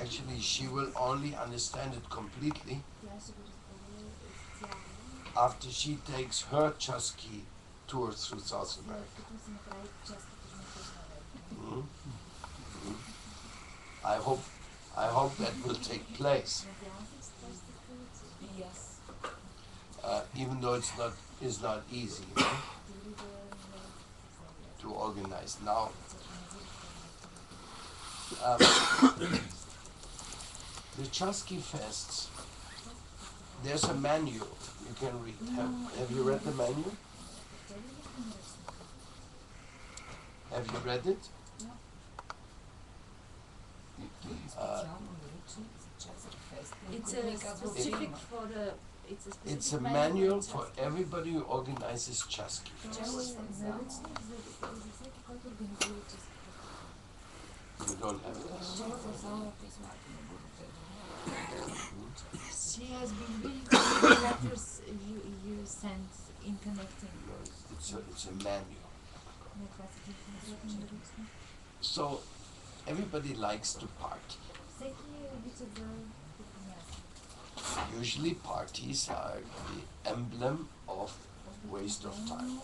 Actually, she will only understand it completely after she takes her Chasqui tour through South America. Mhm. Mhm. I hope that will take place. Even though it's not easy, you know, to organize. Now, the Chasqui Fests, there's a manual you can read. Have you read the manual? Have you read it? It's a specific for the. It's a manual for everybody who organizes Chasqui Fests. You don't have this. She has been reading the letters you sent in connecting. It's a manual. So everybody likes to party. Usually parties are the emblem of waste of time.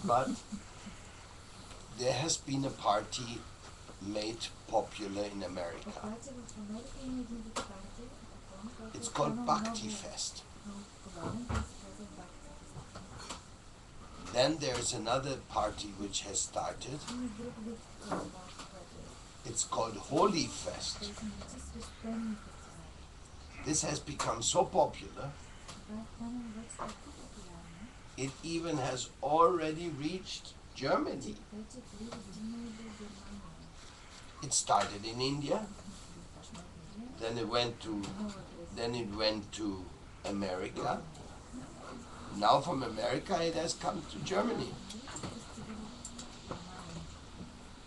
But there has been a party made popular in America. It's called Bhakti Fest. Then there's another party which has started. It's called Holy Fest. This has become so popular, it even has already reached Germany. It started in India, then it went to America. Now from America it has come to Germany.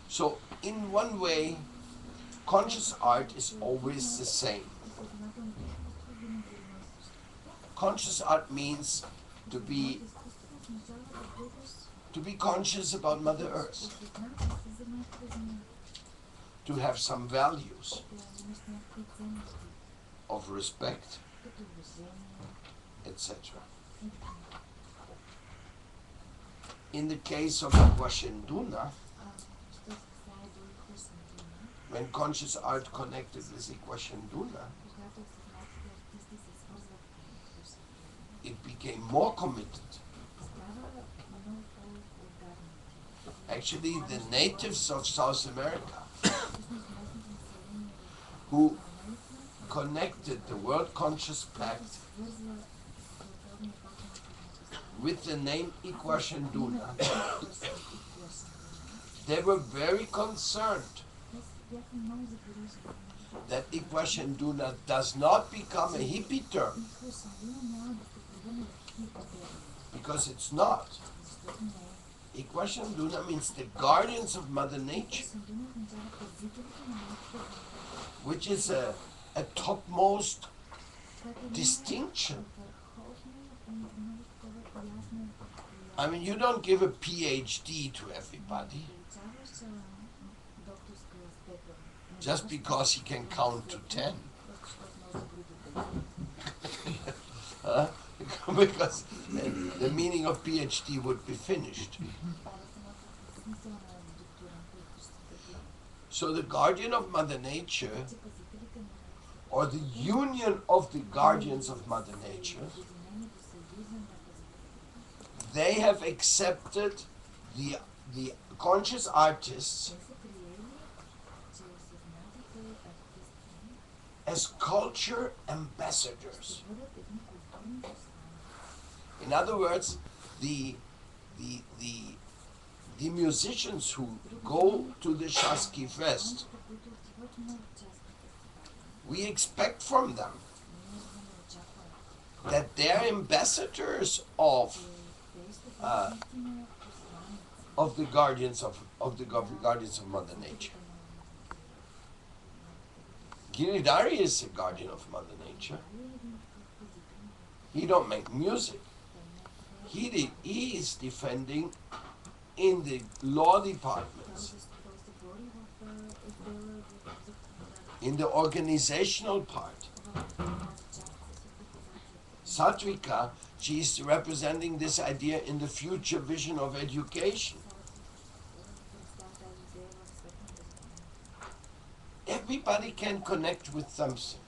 So in one way, conscious art is always the same. Conscious art means to be conscious about Mother Earth, to have some values of respect, etc. In the case of Ikwashenduna, when conscious art connected with Ikwashenduna, it became more committed. Actually, the natives of South America who connected the World Conscious Pact with the name Ikwashenduna, they were very concerned that Ikwashenduna does not become a hippie term, because it's not. Ikwashenduna means the guardians of Mother Nature, which is a topmost distinction. I mean, you don't give a PhD to everybody just because he can count to 10. Because the meaning of PhD would be finished. So the guardian of Mother Nature, or the union of the guardians of Mother Nature, they have accepted the conscious artists as culture ambassadors. In other words, the musicians who go to the Chasqui Fest, we expect from them that they're ambassadors of the guardians of Mother Nature. Giridhari is a guardian of Mother Nature. He don't make music. He is defending in the law departments in the organizational part. Satvika, she is representing this idea in the future vision of education. Everybody can connect with something,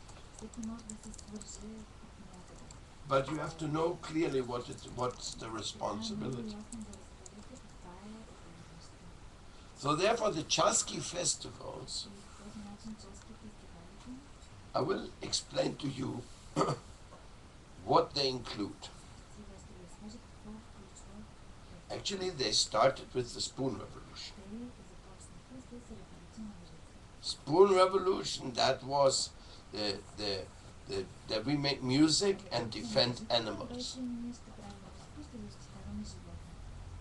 but you have to know clearly what's the responsibility. So therefore the Chasky festivals, I will explain to you what they include. Actually, they started with the Spoon Revolution. Spoon Revolution, that was that we make music and defend animals.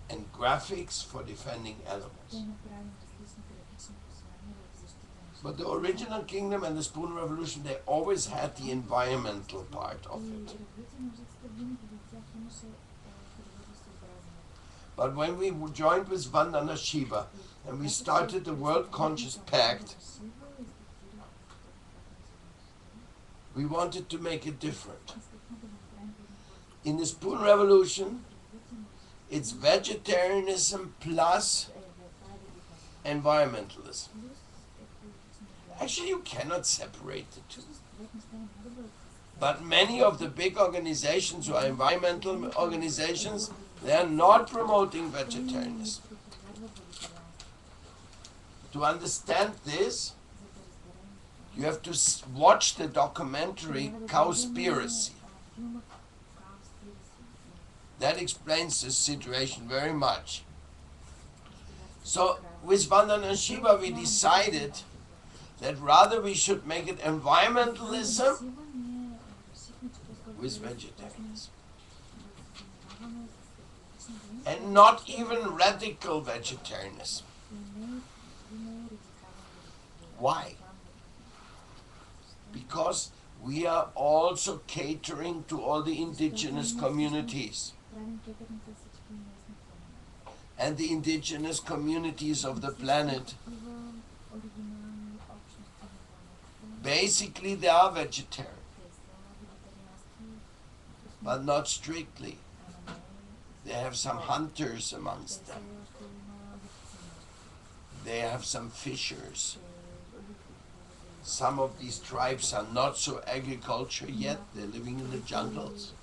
And graphics for defending animals. But the original kingdom and the Spoon Revolution, they always had the environmental part of it. But when we joined with Vandana Shiva and we started the World Conscious Pact, we wanted to make it different. In the Spoon Revolution, it's vegetarianism plus environmentalism. Actually, you cannot separate the two. But many of the big organizations who are environmental organizations, they are not promoting vegetarianism. To understand this, you have to watch the documentary Cowspiracy. That explains the situation very much. So with Vandana Shiva we decided that rather we should make it environmentalism with vegetarianism. And not even radical vegetarianism. Why? Because we are also catering to all the indigenous communities. And the indigenous communities of the planet, basically they are vegetarian, but not strictly. They have some hunters amongst them. They have some fishers. Some of these tribes are not so agriculture yet, they're living in the jungles.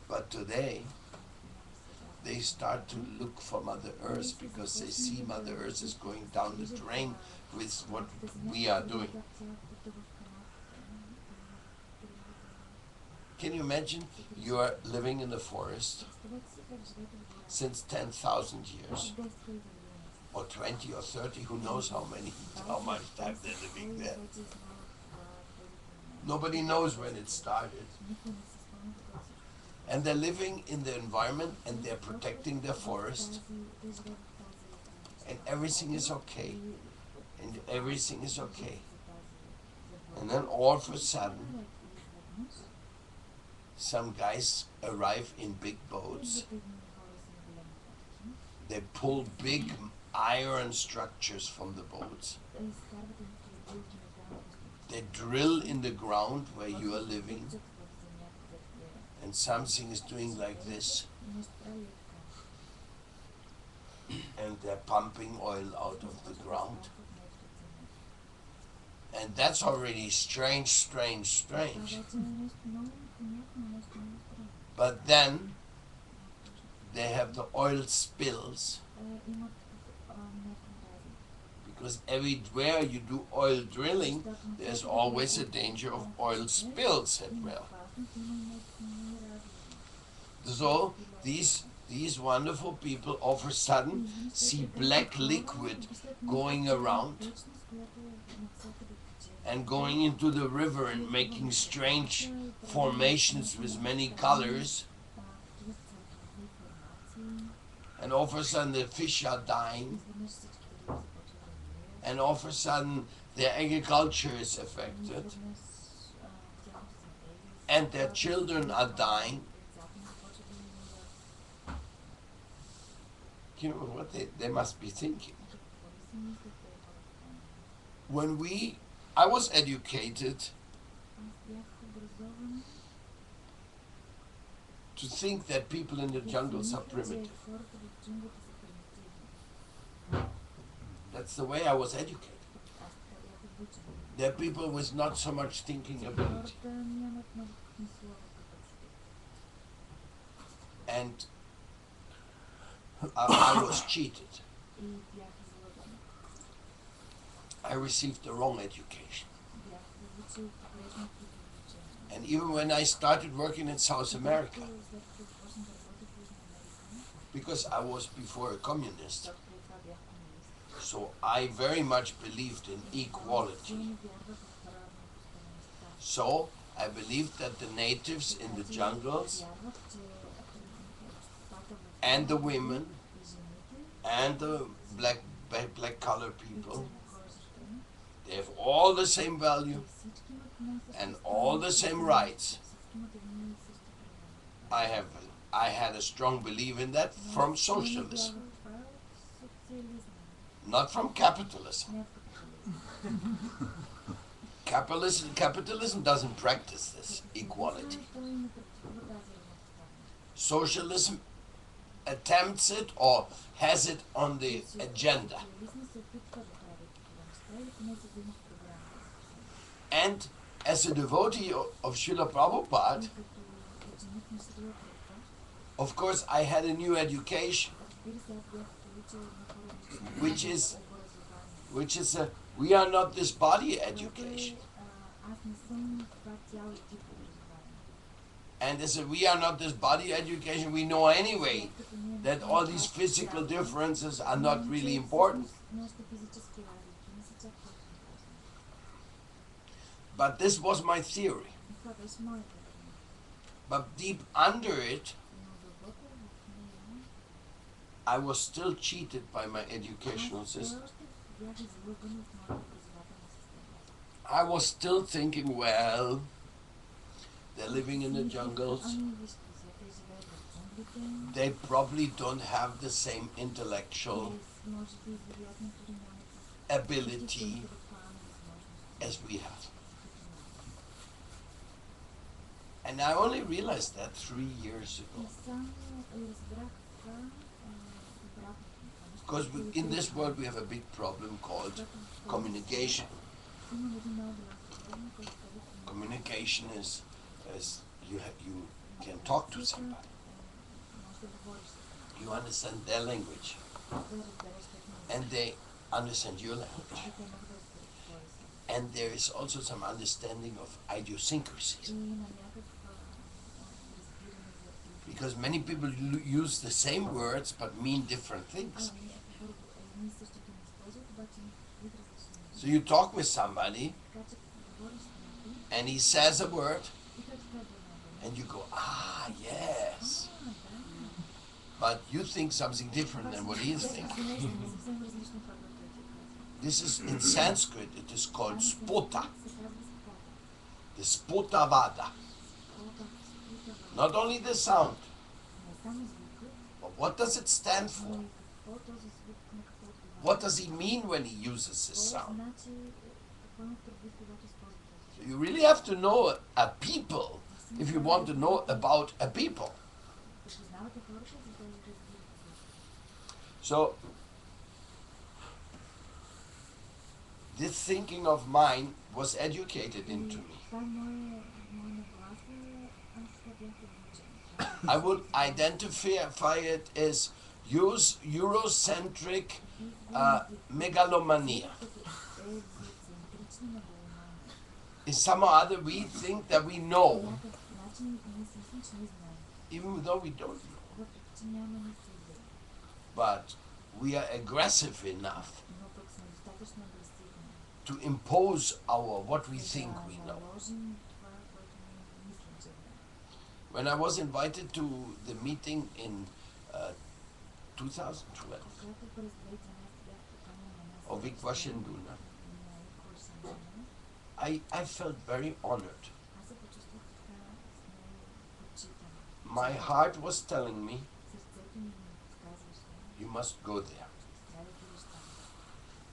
But today, they start to look for Mother Earth because they see Mother Earth is going down the drain with what we are doing. Can you imagine you are living in the forest since 10,000 years, or 20 or 30, who knows how much time they're living there. Nobody knows when it started. And they're living in the environment and they're protecting their forest. And everything is okay. And everything is okay. And then all of a sudden, some guys arrive in big boats. They pull big iron structures from the boats. They drill in the ground where you are living. And something is doing like this. And they're pumping oil out of the ground. And that's already strange, strange, strange. But then they have the oil spills. Because everywhere you do oil drilling, there's always a danger of oil spills as well. So these wonderful all of a sudden see black liquid going around and going into the river and making strange formations with many colors. And all of a sudden the fish are dying. And all of a sudden their agriculture is affected. And their children are dying. You know what they must be thinking. I was educated Аз бях образован to think that people in the да си jungles are мисля, че primitive. хората в джунглата са примитивни. That's the way I was educated. Аз така бях обучен. They're people with not so much thinking ability. Хората нямат много мисловен капацитет. And I was cheated. И бях излъган. I received the wrong education. Бях получил погрешното обучение. And even when I started working in South America, След като започнах да работя в Южна Америка, because I was before a communist, защото преди това бях комунист. so I very much believed in equality. Силно вярвах в равнопоставеността. So I believed that the natives in the jungles Вярвах, че обществата в and the women и жените and the black color и people, чернокожите, they have all the same те value всички имат една и съща and степен, all the same rights. всички имат едни и същи права. I had a strong belief in that from socialism, Вярвах в това от социализма, not from capitalism. не от капитализма. Capitalism doesn't practice this equality. Той не практикува тази равнопоставеност. Socialism attempts it or has it on the agenda. Социализма се опитва да прави такива неща или поне се го има в програмата. And as a devotee of Srila Prabhupada, И като ученик на Шрила Прабхупад, of course I had a new education, разбира се, аз бях получил едно по-различно which is образование. we are not this body education. Аз не съм това цяло и тип образование. And as we are not this body education, we know anyway that all these physical differences are not really important. Нашите физически разлики не са чак толкова важни. But this was my theory. И това беше моята теория. But deep under it, Но дълбоко в нея, I was still cheated by my educational аз все system. още бях излъган от моята образователна система. I was still thinking, well, they're living in the jungles. Ами вижте, те живеят в джунглите. They probably don't have the same intellectual Те може би вероятно дори нямат ability същите интелектуални възможности. as we have. And I only realized that 3 years ago. И само разбрах това обратното на това нещо. Because in this world we have a big problem called communication. Имам един много голям проблем, който се казва Communication is you can talk to somebody. може да говориш с някой, You understand their language, да разбереш техния and език, they understand your language. и те могат да разберат твоя език. And there is also some understanding of И idiosyncrasies. има някаква разбиране за език. Because many people use the same words but mean different things. Някои хора едни и същи думи използват, обаче вид различни неща. So you talk with somebody Така че като говориш с някой and he says a word и той ти казва една дума. and you go, ah, yes. Да. But you think something different than what he is Те thinking. си нещо съвсем различно това, което той ти казва. This is in Sanskrit, it is called spota, Се казва спота. the spota vada. Спота, спота, Not only the sound, не само звукът, but what does it stand но for? и какво този звук на какво отговаря. What does he mean when he uses this Какво sound? значи, какво има предвид, когато използва този So звук. you really have to know a people if you want to know about a people. Да познавате хората, за да разбирате. So this thinking of mine was educated into me. Това е моя нагласа, аз това бях обучен. I would identify it as Eurocentric megalomania. Като егоцентрична мегаломания. In some other, we think that we know, По някакъв начин ние си мислим, че не знаем. even though we don't know. Въпреки, че нямаме идея. But we are aggressive enough Но пък сме достатъчно агресивни. to impose what we think we Да know. наложим това, което ние мислим, че знаем. When I was invited to the meeting in 2012 Когато през 2012 бях поканен на нас of Vikvashinduna, на Виквашиндуна, I felt very honored. аз се почувствах така с много почитан. My heart was telling me, Сърцето ми подсказваше, you must go there. трябва да отидеш там.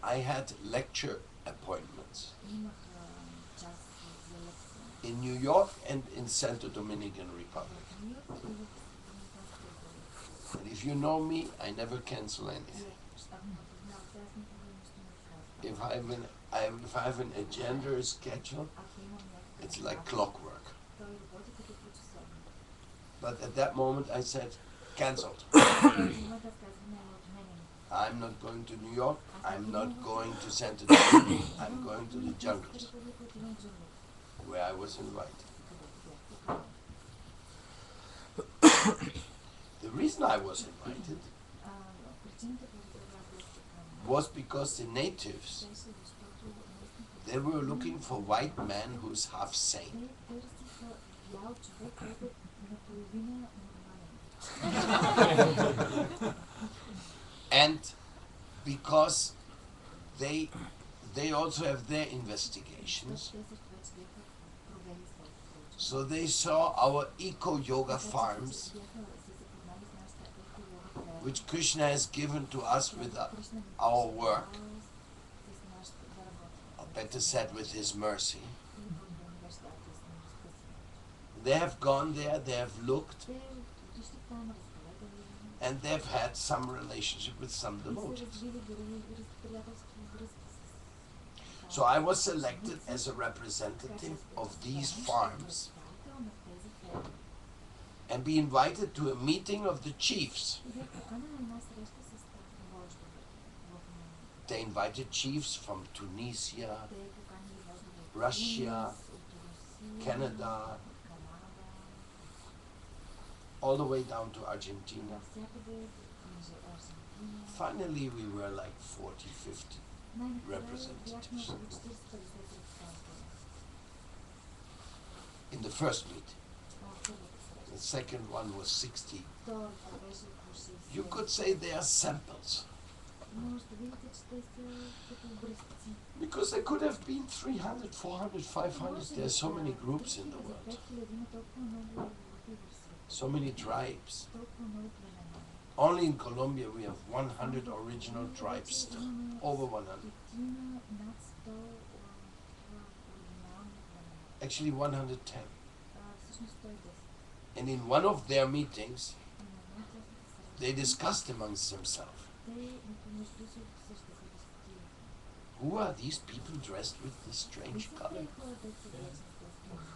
I had lecture appointments имах час за лекция. in New York and in Santo Dominican Republic. В Нью-Йорк и в Доминиканската република. And if you know me, I never cancel И anything. ако ме познавате, аз никога нищо не отказвам. If I have an agenda or schedule, Ако имам някакъв it's like график, clockwork. той работи като по часовник. But at that moment I said, cancelled. В момента аз казвам, не, отменяме. I'm not going to New York, I'm not going to Santo Domingo, I'm going to the jungles, Република отивам в джунглите, where I was invited. където бях поканен. The reason I was invited Причината, поради която аз бях поканен, was because the natives, беше защото местните they were looking for white man who's half sane. те търсиха бял човек, който е наполовина нормален. And because they also have their investigations, Те също вече бяха провели своите проучвания. so they saw our eco-yoga farms, Бяха се запознали с нашата еколога ферма, which Krishna has given to us with Кришна ни our беше work, дал с нашата да работим. or better said, with his mercy. И Бог ни беше дал с милостта си. They have gone there, they have looked, Те отишли там, разгледали and they've had some relationship with some и са devotees. развили дори приятелски връзки с So I was selected as a representative of these farms представител на тези ферми. and be invited to a meeting of the chiefs. И бях поканена на една среща с вождове в Мумбай. They invited chiefs from Tunisia, Те поканили вождове от Russia, Тунис, от Русия, Canada, от Канада, all the way down to Argentina. навсякъде, между Аржентина. Finally, we were like 40, 50. Най-накрая representatives. бяхме около 40-50 представители. In the first meet. Първата среща. The second one was 60. Втората беше около 60. You could say they are samples, Но ще видите, че те са като образци. because there could have been 300, 400, 500. There are so many groups in the world, 5000 има толкова много групи в света. so many tribes. Толкова много племена. Only in Colombia we have 100 original tribes, over 100. Стотина, над 100 оригинални племена. Actually 110. Всъщност 110. And in one of their meetings, И на една от тяхната среща, they discussed amongst themselves, те помежду си обсъждаха, дискутираха. who are these people dressed with this Кои strange са color? тези хора, дето са облечени с тези племена?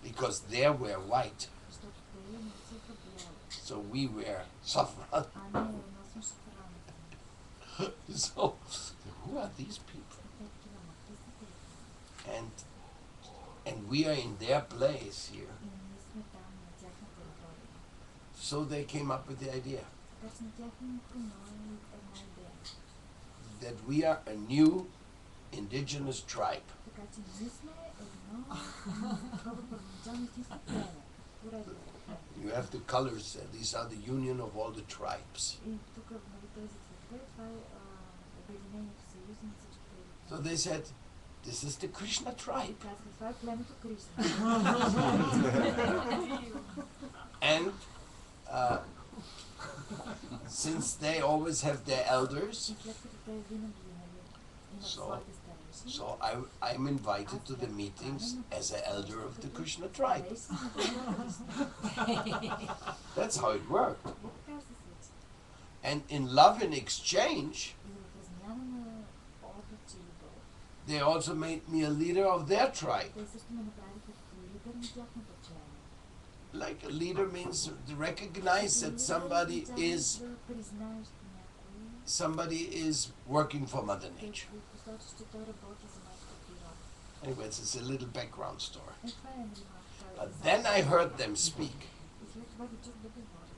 Because they were white, Защото те носиха бяло, so we wear saffron. а не носим шафраната. So, who are these people? И те такива, ма какви са тези? And we are in their place here. И ние сме там на тяхна територия. So they came up with the idea Така че на тях им хрумна една идея. that we are a new indigenous tribe. Така че ние сме едно такова първоначално истинско племе. Поредно племе. You have the colors, these are the union of all the tribes. И тук, нали, тези цветове, това е обединението, съюз на всички тези So племена. they said, this is the Krishna И tribe. казаха, това е племето Кришна. And since they always have their elders, И след като те винаги имат своите старейшини, so I'm invited to the meetings as an elder of the Krishna tribe. старейшини на Кришна. That's how it worked. И така се случи. And in love and exchange, И в размяна на обич и любов, they also made me a leader of their tribe. те също ме направиха като лидер на тяхната племе. Like a leader means to recognize that somebody is Да признаеш някой, working for Mother Nature. да посочиш, че той работи за нашата природа. Anyways, it's a little background story. Е, това е нали малко. But then I heard them speak, И след това ги чух да говорят.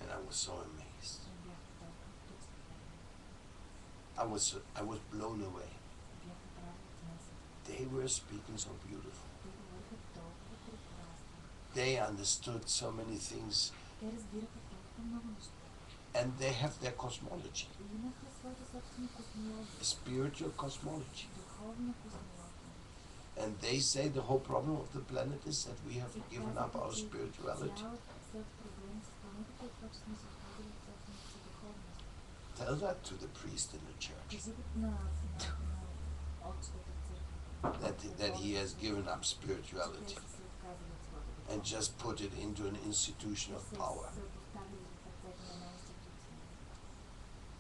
and I was so amazed. И бях толкова впечатлен. I was blown away. Бях направо отнесен. They were speaking so beautiful. Те говориха толкова прекрасно. They understood so many things, Те разбираха толкова много неща. and they have their cosmology, И имаха своята собствена космология, a spiritual cosmology. духовна космология. And they say the whole problem of the planet is that we have И given up our казаха, че spirituality. цял проблем с планетата е това, че сме се отказали от собствената си духовност. Tell that to the priest in the church, Кажете на отчетата църква, that he has given up spirituality те са се отказали от своята and just put it into an institution of power. се поставили в ръцете на една институция.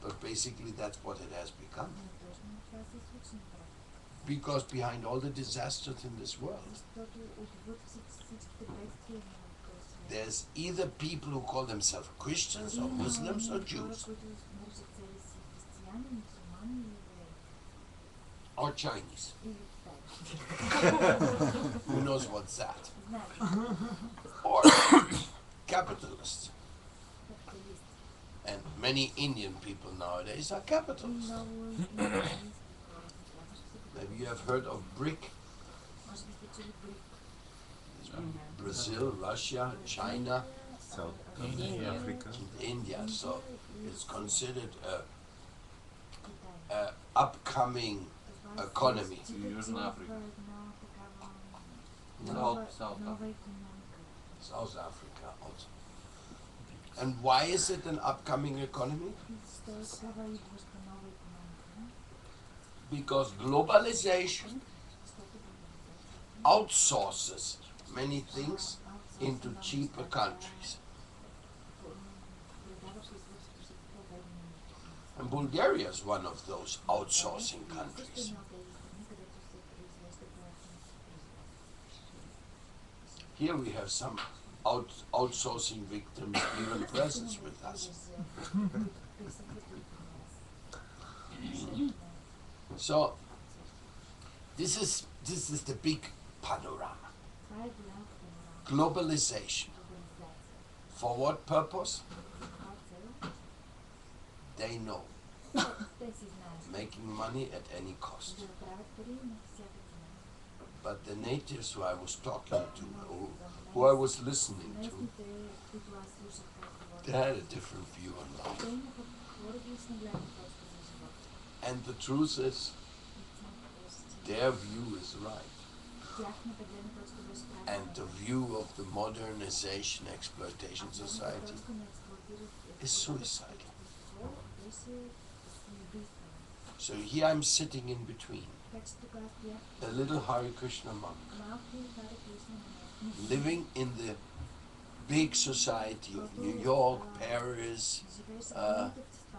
But basically that's what it has become. Но точно това се случи на практика. Because behind all the disasters in this world, Защото отвъд всичките бедствия на този свят, there's either people who call themselves Christians or Muslims or Jews които наричат себе си християни, мюсюлмани или евреи. or Chinese. Или Китай. Who knows what's that? Знаете, Or capitalists. капиталисти. And many Indian people nowadays are И capitalists. много индийски хора са също Maybe you have heard of BRIC. може би сте чули брик. Brazil, Russia, China, South Индия, Africa. and India. So it's considered Китай. a upcoming economy. Южна Африка. Нова South икономика. South Africa also. And why is it an upcoming economy? Защо е такава идваща нова икономика? Because globalization Защото outsources many things into cheaper countries. And Bulgaria is one of those outsourcing countries. Here we have some outsourcing victims even present with us. So this is the big panorama. Globalization. For what purpose? They know. Making money at any cost. But the natives who I was talking to, who I was listening to, they had a different view on life. And the truth is, their view is right. And the view of the modernization exploitation society is suicidal. So here I'm sitting in between, a little Hare Krishna monk, living in the big society of New York, Paris,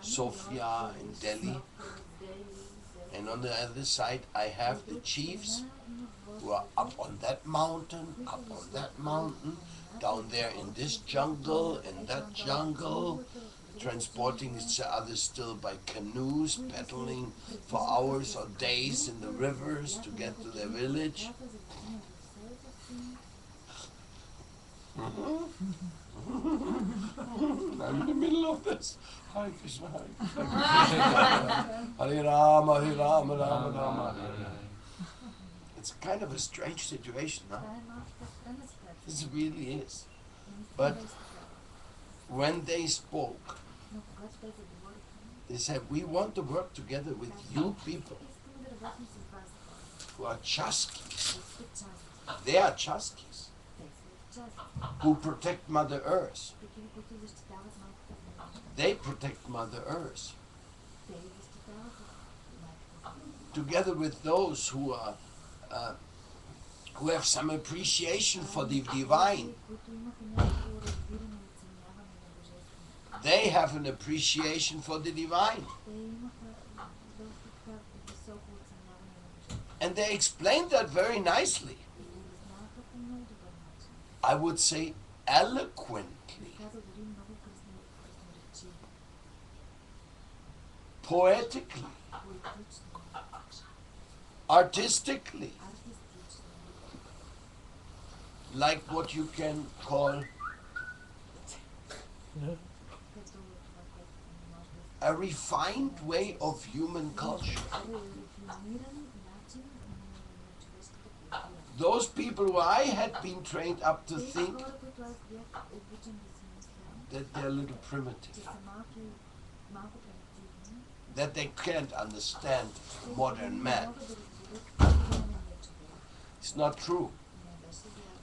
Sofia, and Delhi. And on the other side, I have the chiefs who are up on that mountain, down there in this jungle, in that jungle, transporting each other still by canoes, paddling for hours or days in the rivers to get to their village. I'm in the middle of this. Hare Krishna, Hare Krishna, Hare Rama, Hare Rama, Rama Rama. It's kind of a strange situation, huh? This really is. But when they spoke, they said, we want to work together with you people who are Chaskis. They are Chaskis who protect Mother Earth. They protect Mother Earth. Together with those who are who have some appreciation for the divine. They have an appreciation for the divine. And they explained that very nicely. I would say eloquently, poetically, artistically, like what you can call a refined way of human culture. Those people who I had been trained up to think that they're a little primitive, that they can't understand modern man. It's not true.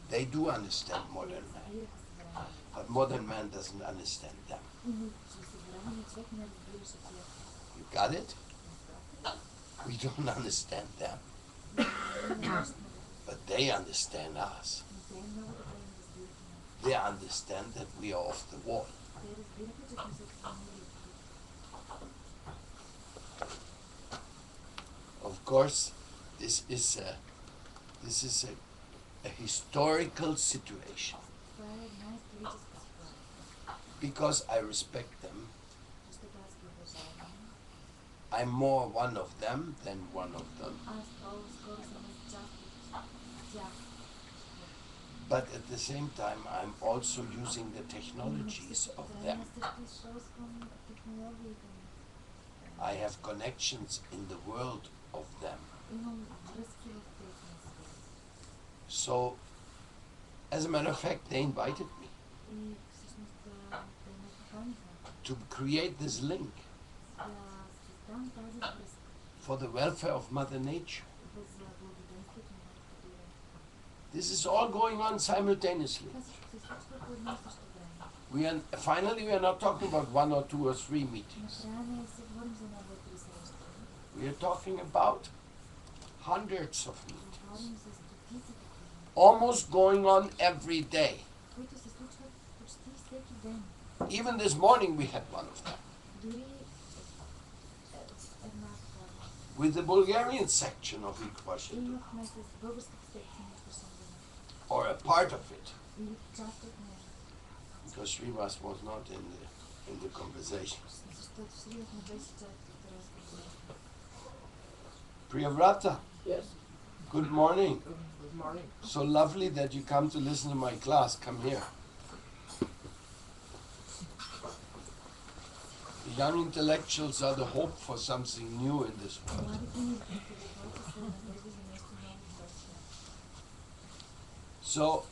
They do understand modern man. But modern man doesn't understand them. You got it? We don't understand them. But they understand us. They understand that we are off the wall. Of course, this is a historical situation. Because I respect them, I'm more one of them than one of them. But at the same time, I'm also using the technologies of them. I have connections in the world of them. So, as a matter of fact, they invited me to create this link for the welfare of Mother Nature. This is all going on simultaneously. Finally, we are not talking about 1 or 2 or 3 meetings. We are talking about hundreds of meetings, almost going on every day. Even this morning we had one of them, with the Bulgarian section of Equation, or a part of it, because Srivas was not in the conversation. Priyavrata. Yes. Good morning. Good morning. So lovely that you come to listen to my class. Come here. The young intellectuals are the hope for something new in this world. So,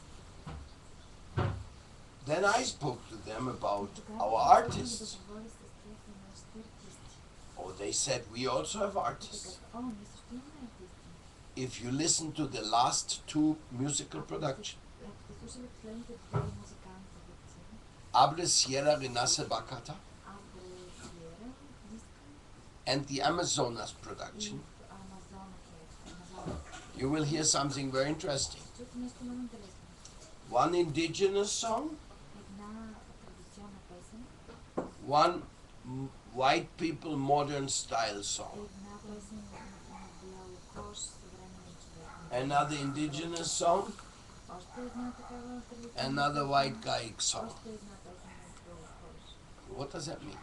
then I spoke to them about our artists. Oh, they said, we also have artists. If you listen to the last 2 musical productions, Abre Sierra Renase Bacata and the Amazonas production, you will hear something very interesting. One indigenous song, one white people modern style song, another indigenous song, another white guy song. What does that mean?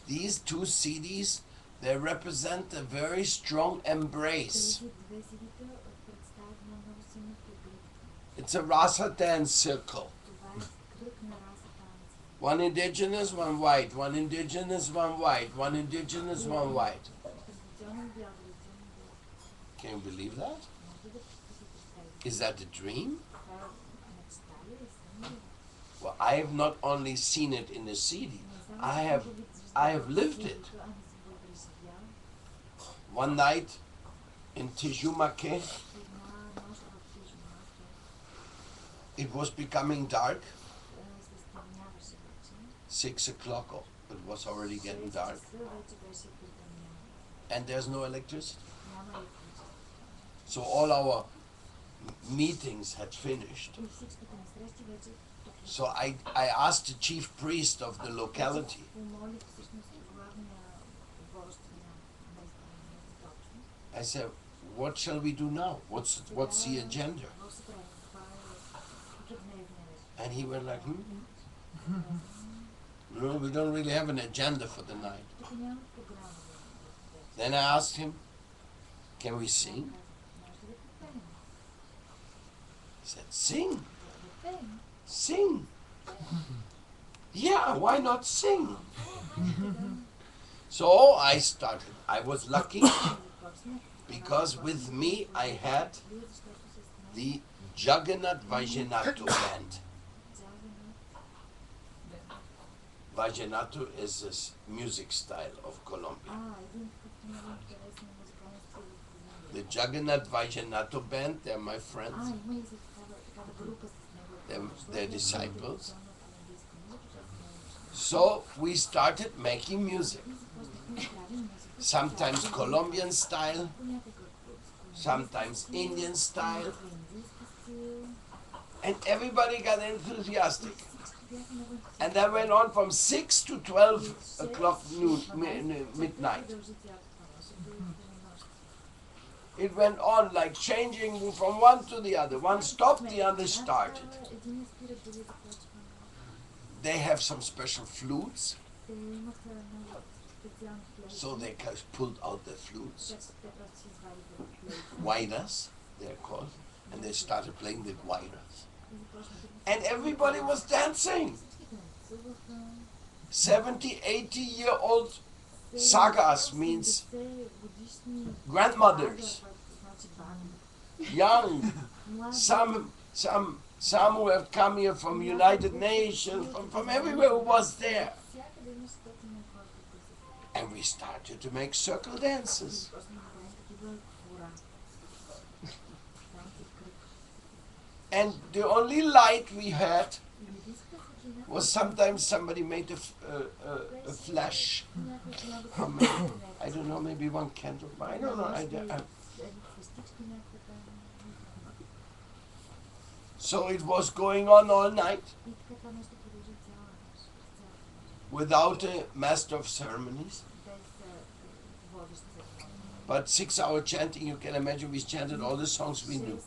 These 2 CDs, they represent a very strong embrace. It's a rasa dance circle. One indigenous, one white, one indigenous, one white, one indigenous, one white. Can you believe that? Is that a dream? Well, I have not only seen it in a CD, I have lived it. One night in Tijumake, it was becoming dark. 6 o'clock, it was already getting dark. And there's no electricity. So all our meetings had finished. So I asked the chief priest of the locality, I said, what shall we do now? What's the agenda? And he went like, no, we don't really have an agenda for the night. Then I asked him, can we sing? He said, sing. Sing. Yeah, why not sing? So I started. I was lucky because with me I had the Jagannath Vajanato band. Vajanato is a music style of Colombia. The Jagannath Vajanato band, they're my friends. their disciples. So we started making music. Sometimes Colombian style, sometimes Indian style, and everybody got enthusiastic. And that went on from 6 to 12 o'clock midnight. It went on like changing from one to the other. One stopped, the other started. They have some special flutes, so they pulled out the flutes, guairas they're called, and they started playing the guairas. And everybody was dancing. 70, 80-year-old sagas means grandmothers, young, some who have come here from United Nations, from everywhere who was there. And we started to make circle dances. And the only light we had was sometimes somebody made a flash from, I don't know, maybe one candle. I don't know. So it was going on all night without a master of ceremonies. But 6-hour chanting, you can imagine we chanted all the songs we knew.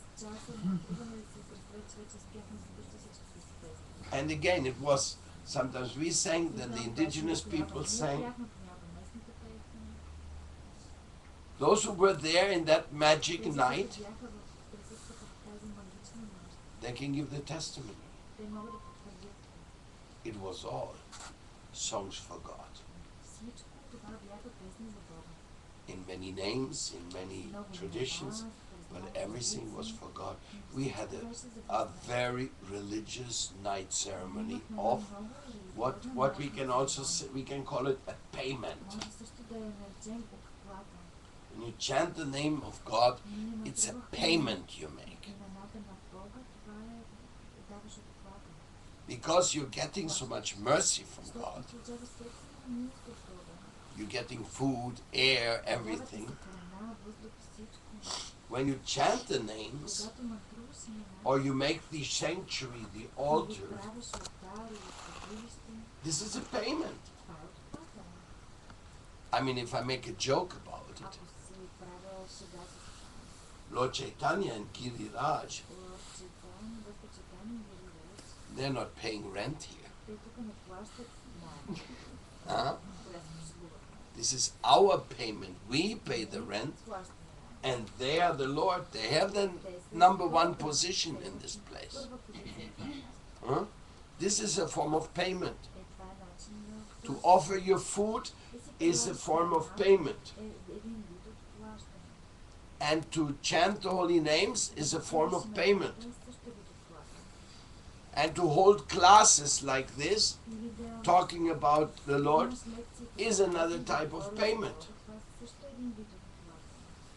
And again, it was, sometimes we sang, then the indigenous people sang. Those who were there in that magic night, they can give the testimony. It was all songs for God. In many names, in many traditions, but everything was for God. We had a very religious night ceremony of what we can also say, we can call it a payment. When you chant the name of God, it's a payment you make. Because you're getting so much mercy from God. You're getting food, air, everything. When you chant the names, or you make the sanctuary, the altar, this is a payment. I mean, if I make a joke about it, Lord Chaitanya and Giriraj, they're not paying rent here. Huh? This is our payment. We pay the rent, and they are the Lord. They have the #1 position in this place. Huh? This is a form of payment. To offer your food is a form of payment. And to chant the holy names is a form of payment. And to hold classes like this, talking about the Lord, is another type of payment.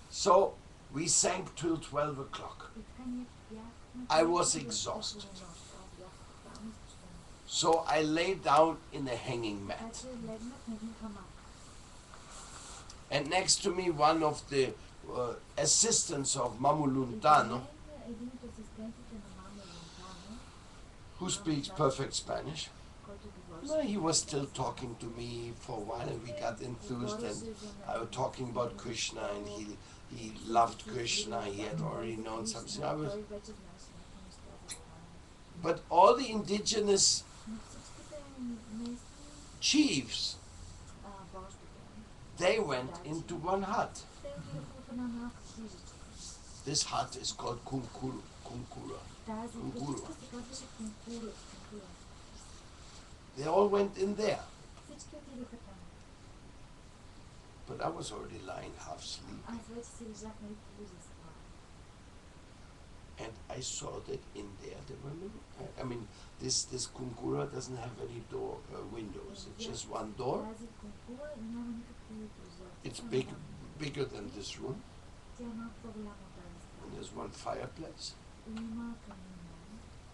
So we sang till 12 o'clock. I was exhausted. So I lay down in a hanging mat. And next to me, one of the assistants of Mamuluntano, who speaks perfect Spanish. Well, he was still talking to me for a while, and we got enthused, and I was talking about Krishna, and he loved Krishna. He had already known something. But all the indigenous chiefs, they went into one hut. This hut is called Kunkura. They all went in there. But I was already lying half asleep. And I saw that in there were many. I mean, this Kunkura doesn't have any windows. It's just one door. It's bigger than this room. And there's one fireplace.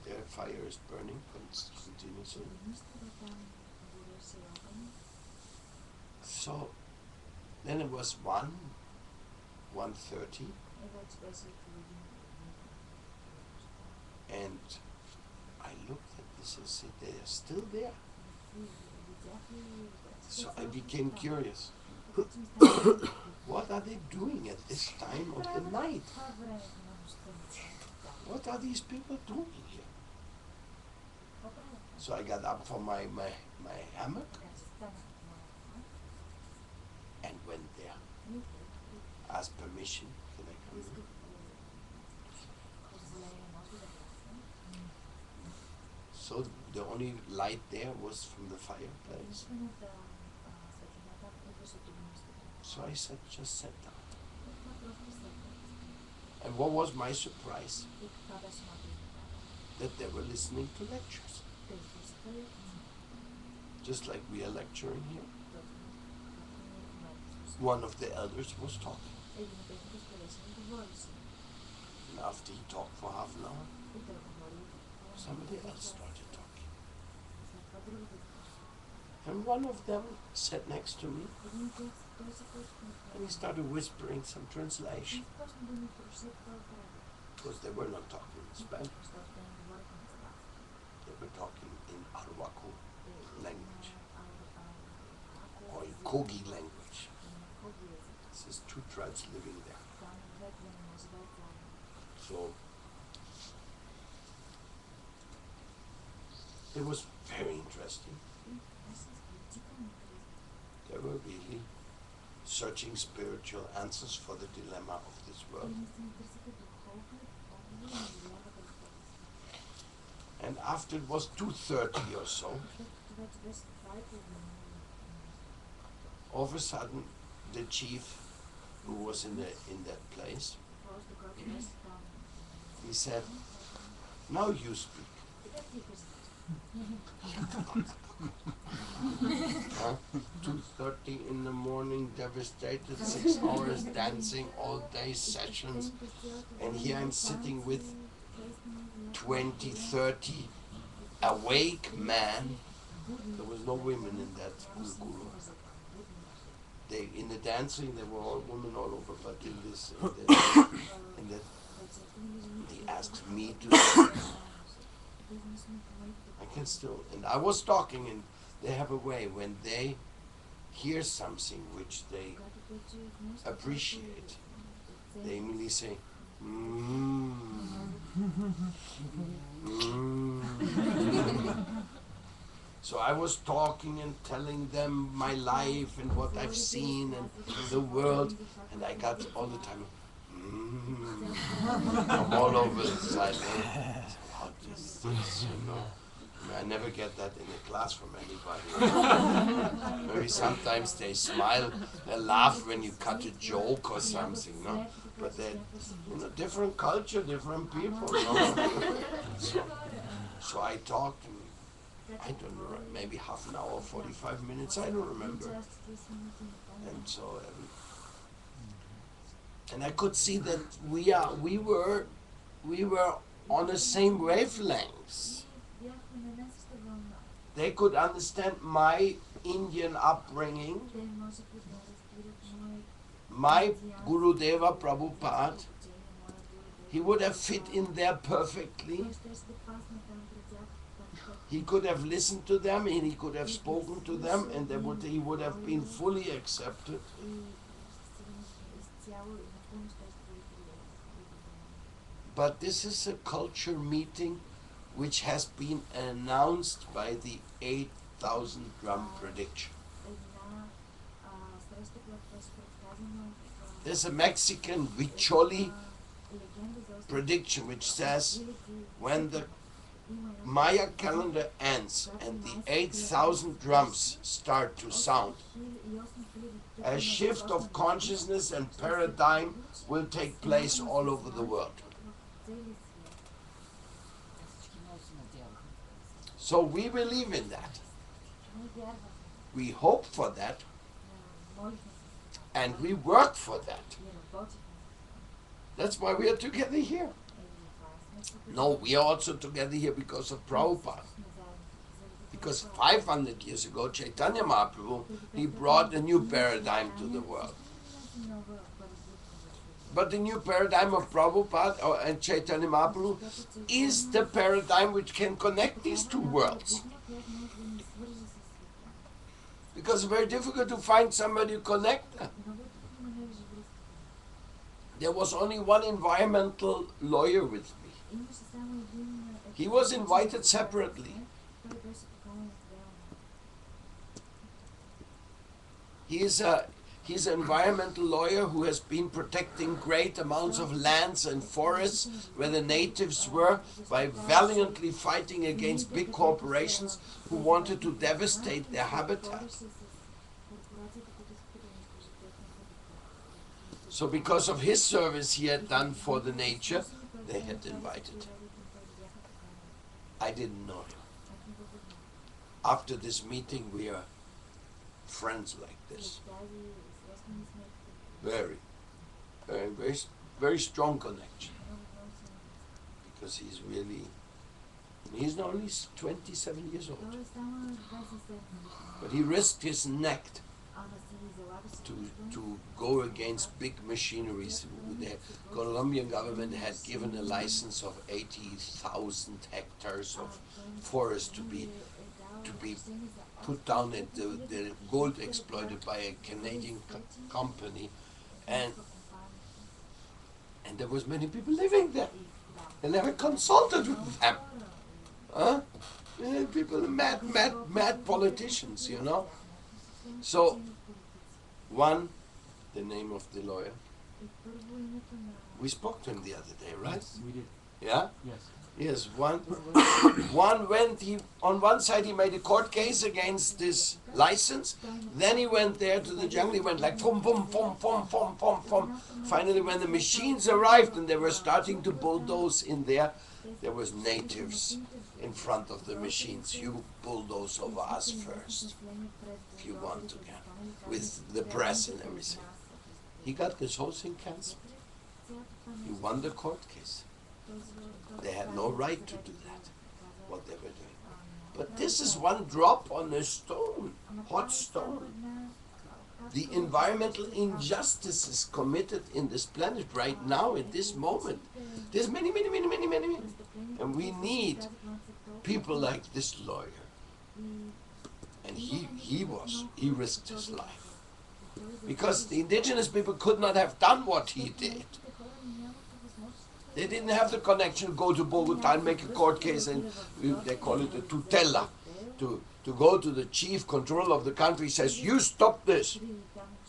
Their fire is burning continuously. So then it was 1:30, and I looked at this and said, they are still there. So I became curious. What are they doing at this time of the night? What are these people doing here? So I got up from my hammock and went there. Asked permission, can I come in? So the only light there was from the fireplace. So I just sat down. And what was my surprise? That they were listening to lectures. Just like we are lecturing here. One of the elders was talking. And after he talked for half an hour, somebody else started talking. And one of them sat next to me, and he started whispering some translation. Because they were not talking in Spanish. They were talking in Arhuaco language, or in Kogi language. This is two tribes living there. So it was very interesting. They were really searching spiritual answers for the dilemma of this world. And after it was 2:30 or so, all of a sudden the chief who was in that place, he said, "Now you speak." 2:30 in the morning, devastated, 6 hours dancing, all day sessions, and here I'm sitting with 20, 30 awake men. There was no women in that guru. They, in the dancing, there were all women all over, but in this, he asked me to speak. I can still, and I was talking, and they have a way when they hear something which they appreciate, they immediately say, So I was talking and telling them my life and what I've seen and the world, and I got all the time, I'm all over the side. What is this, you know? I never get that in a class from anybody. Maybe sometimes they smile, they laugh when you cut a joke or something, no? But they're, different culture, different people, no? So I talked, and I don't know, maybe half an hour, 45 minutes, I don't remember. And so, and I could see that we were on the same wavelengths. They could understand my Indian upbringing, my Gurudeva Prabhupada. He would have fit in there perfectly. He could have listened to them and he could have spoken to them, and he would have been fully accepted. But this is a culture meeting which has been announced by the 8,000 drum prediction. There's a Mexican Huicholi prediction which says when the Maya calendar ends and the 8,000 drums start to sound, a shift of consciousness and paradigm will take place all over the world. So we believe in that. We hope for that. And we work for that. That's why we are together here. No, we are also together here because of Prabhupada. Because 500 years ago, Chaitanya Mahaprabhu, he brought a new paradigm to the world. But the new paradigm of Prabhupada and Chaitanya Mahaprabhu is the paradigm which can connect these two worlds. Because it's very difficult to find somebody to connect them. There was only one environmental lawyer with me. He was invited separately. He's an environmental lawyer who has been protecting great amounts of lands and forests where the natives were by valiantly fighting against big corporations who wanted to devastate their habitat. So because of his service he had done for the nature, they had invited him. I didn't know him. After this meeting we are friends like this. Very, very strong connection. Because he's only 27 years old. But he risked his neck to go against big machineries. The Colombian government had given a license of 80,000 hectares of forest to be put down at the gold exploited by a Canadian company, and there was many people living there. They never consulted with them. Huh? People, mad politicians, you know. So, the name of the lawyer. We spoke to him the other day, right? Yes, we did. Yeah? Yes. Yes, one went, on one side he made a court case against this license, then he went there to the jungle, he went like fum, fum, fum, fum, fum, fum, fum. Finally when the machines arrived and they were starting to bulldoze in there was natives in front of the machines. You bulldoze over us first, if you want to get, with the press and everything. He got this whole thing cancelled. He won the court case. They had no right to do that, what they were doing. But this is one drop on a stone, hot stone. The environmental injustices committed in this planet right now, in this moment. There's many. And we need people like this lawyer. And he risked his life. Because the indigenous people could not have done what he did. They didn't have the connection to go to Bogota and make a court case, and they call it a tutela, to go to the chief controller of the country. Says, you stop this.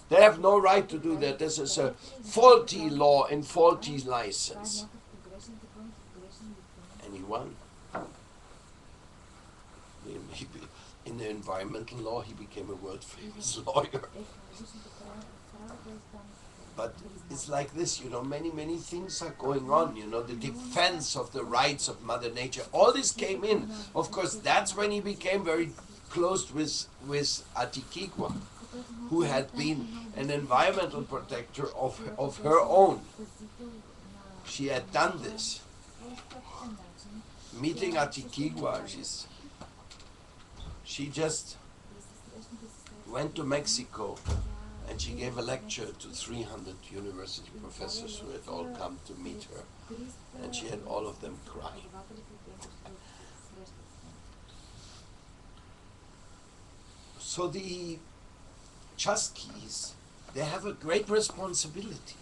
They have no right to do that. This is a faulty law and faulty license. And he won. In the environmental law, he became a world famous lawyer. But it's like this, you know, many things are going on, you know, the defense of the rights of Mother Nature. All this came in. Of course, that's when he became very close with Atiquigua, who had been an environmental protector of her own. She had done this. Meeting Atiquigua, she just went to Mexico. And she gave a lecture to 300 university professors who had all come to meet her. And she had all of them crying. So the Chaskis, they have a great responsibility.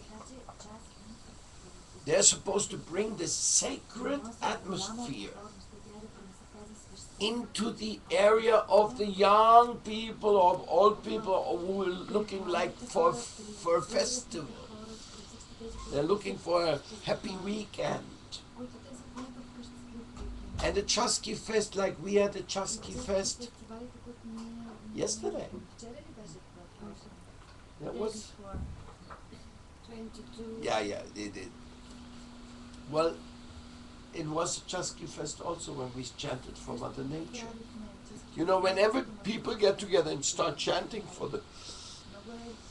They're supposed to bring this sacred atmosphere into the area of the young people, of old people who are looking like for a festival. They're looking for a happy weekend. And the Chasky Fest, like we had the Chasky Fest yesterday. That was 22. Yeah, they did. Well, it was a Chasky Fest also when we chanted for Mother Nature. You know, whenever people get together and start chanting for the...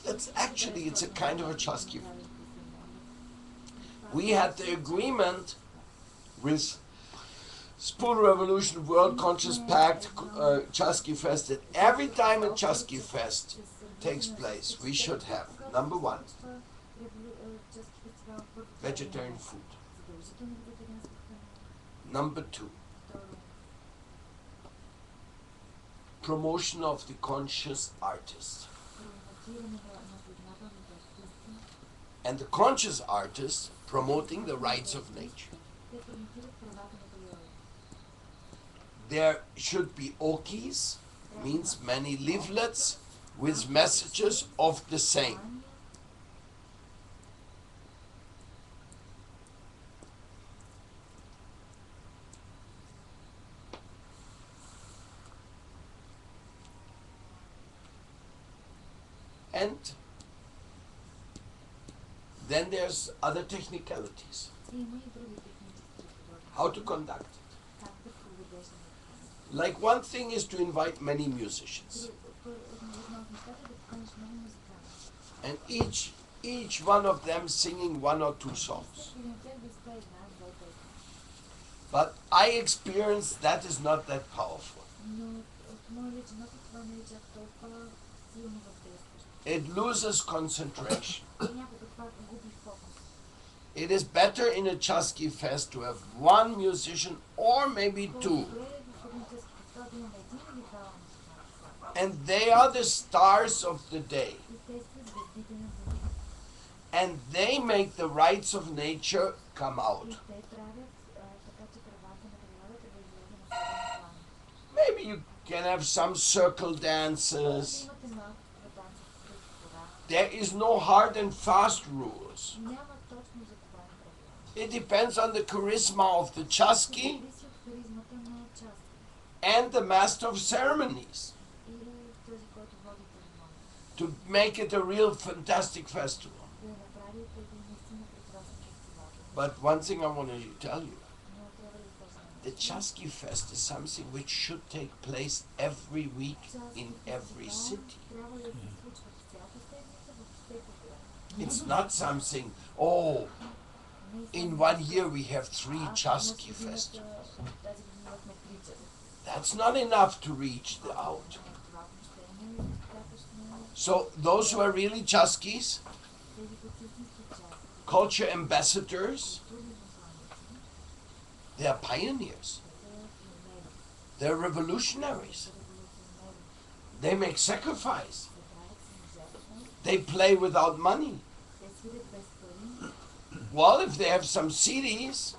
it's a kind of a Chasky. We had the agreement with Spoon Revolution, World Conscious Pact, Chasqui Fest, that every time a Chasqui Fest takes place, we should have, number one, vegetarian food. Number two, promotion of the conscious artist. And the conscious artist promoting the rights of nature. There should be okis, means many leaflets with messages of the same. And then there's other technicalities. How to conduct it. Like one thing is to invite many musicians. And each one of them singing one or two songs. But I experienced that is not that powerful. It loses concentration. It is better in a Chasqui Fest to have one musician or maybe two. And they are the stars of the day. And they make the rights of nature come out. Maybe you can have some circle dances. There is no hard and fast rules. It depends on the charisma of the Chasqui and the master of ceremonies to make it a real fantastic festival. But one thing I want to tell you, the Chasqui Fest is something which should take place every week in every city. It's not something, oh, in 1 year we have 3 Chasqui festivals. That's not enough to reach the out. So those who are really Chasquis, culture ambassadors, they are pioneers. They're revolutionaries. They make sacrifice. They play without money. Well, if they have some CDs,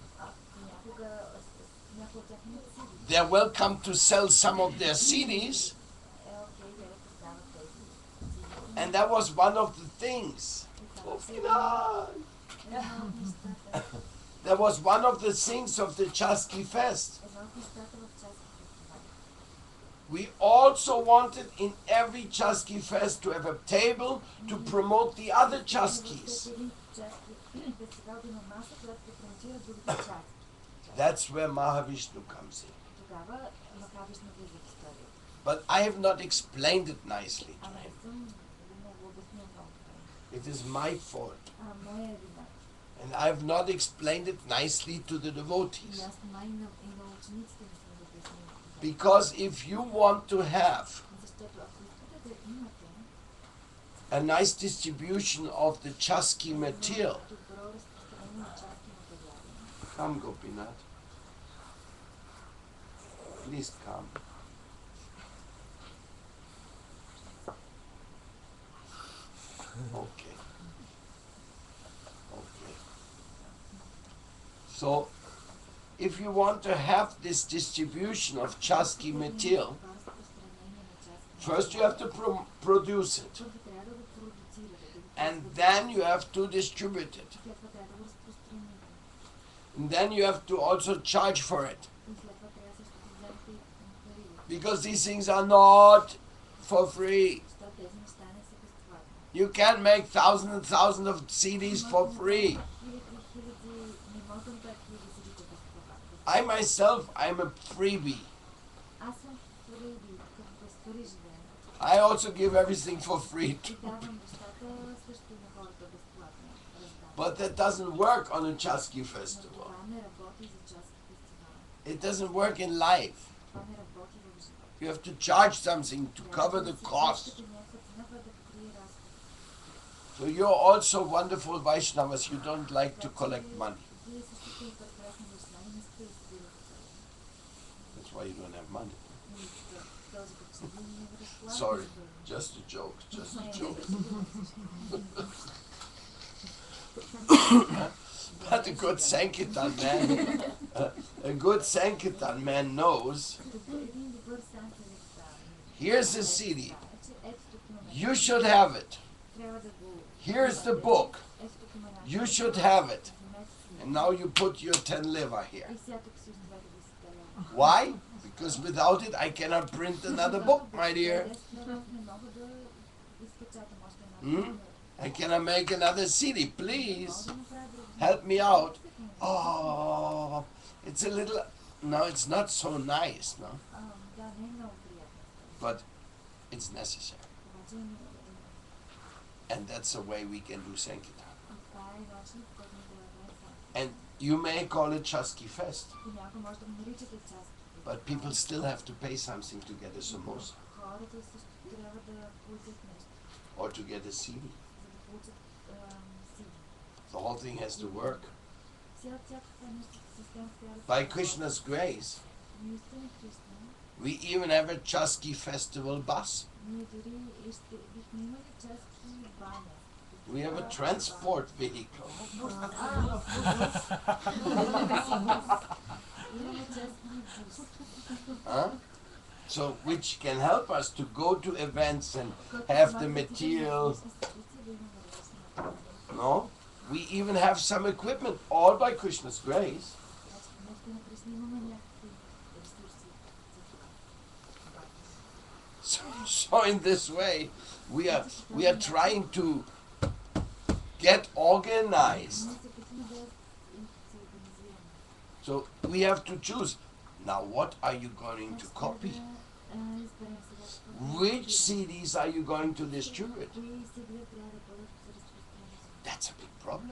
they're welcome to sell some of their CDs. And that was one of the things. That was one of the things of the Chasqui Fest. We also wanted in every Chasqui Fest to have a table to promote the other Chasquis. That's where Mahavishnu comes in. But I have not explained it nicely to him. It is my fault. And I have not explained it nicely to the devotees. Because if you want to have a nice distribution of the Chasqui material, come Gopinath, please come. Okay. So, if you want to have this distribution of Chasqui material, first you have to produce it. And then you have to distribute it. And then you have to also charge for it. Because these things are not for free. You can't make thousands and thousands of CDs for free. I myself, I'm a freebie. I also give everything for free too. But that doesn't work on a Chasqui festival. It doesn't work in life. Това не работи в живота. You have to charge something to cover the cost. Някаква цена, която да покрие разхода. So you're also wonderful Vaishnavas. You don't like to collect money. Вие също сте прекрасни вайшнави, не искате да събирате пари. That's why you don't have money. Този път се вие не разполагате. Sorry, just a joke, just a joke. But a good Sankirtan man, a good Sankirtan man knows, Един добър санкиртан. here's the CD. Ето тук имаме. You should have it. Трябва да го... Here's the book. Ето тук има начин. You should have it. Вземете си. And now you put your 10 leva here. И сега тук си оставете 10 лева. Why? Because without it I cannot print another book, my dear. 10 лева не мога да изпечатам още една Hmm? книга. I cannot make another CD, please. Мога да направя друго. Help me out. Oh, it's a little, no, it's not so nice, no? Да, не е много приятно. But it's necessary. Обаче е необходимо. And that's the way we can do Sankirtan. И това е начин, по който ние да направим санкиртан. And you may call it Chaski Fest, И някой може да го наричате част. but people still have to pay something to get a samosa Хората също трябва да получат нещо, or to get a CD. за да получат сили. The whole thing has to work. Цялата нещо система трябва да By Krishna's grace, Ние сте на Кришна. we even have a Chaski Festival bus. Ние дори бихме имали част и баня. We have a transport vehicle. Имаме част и бус. Huh? So, which can help us to go to events and have the material. No? We even have some equipment, all by Krishna's grace. So in this way, we are trying to get organized. So we have to choose. Now, what are you going to copy? Which CDs are you going to distribute? That's a big problem.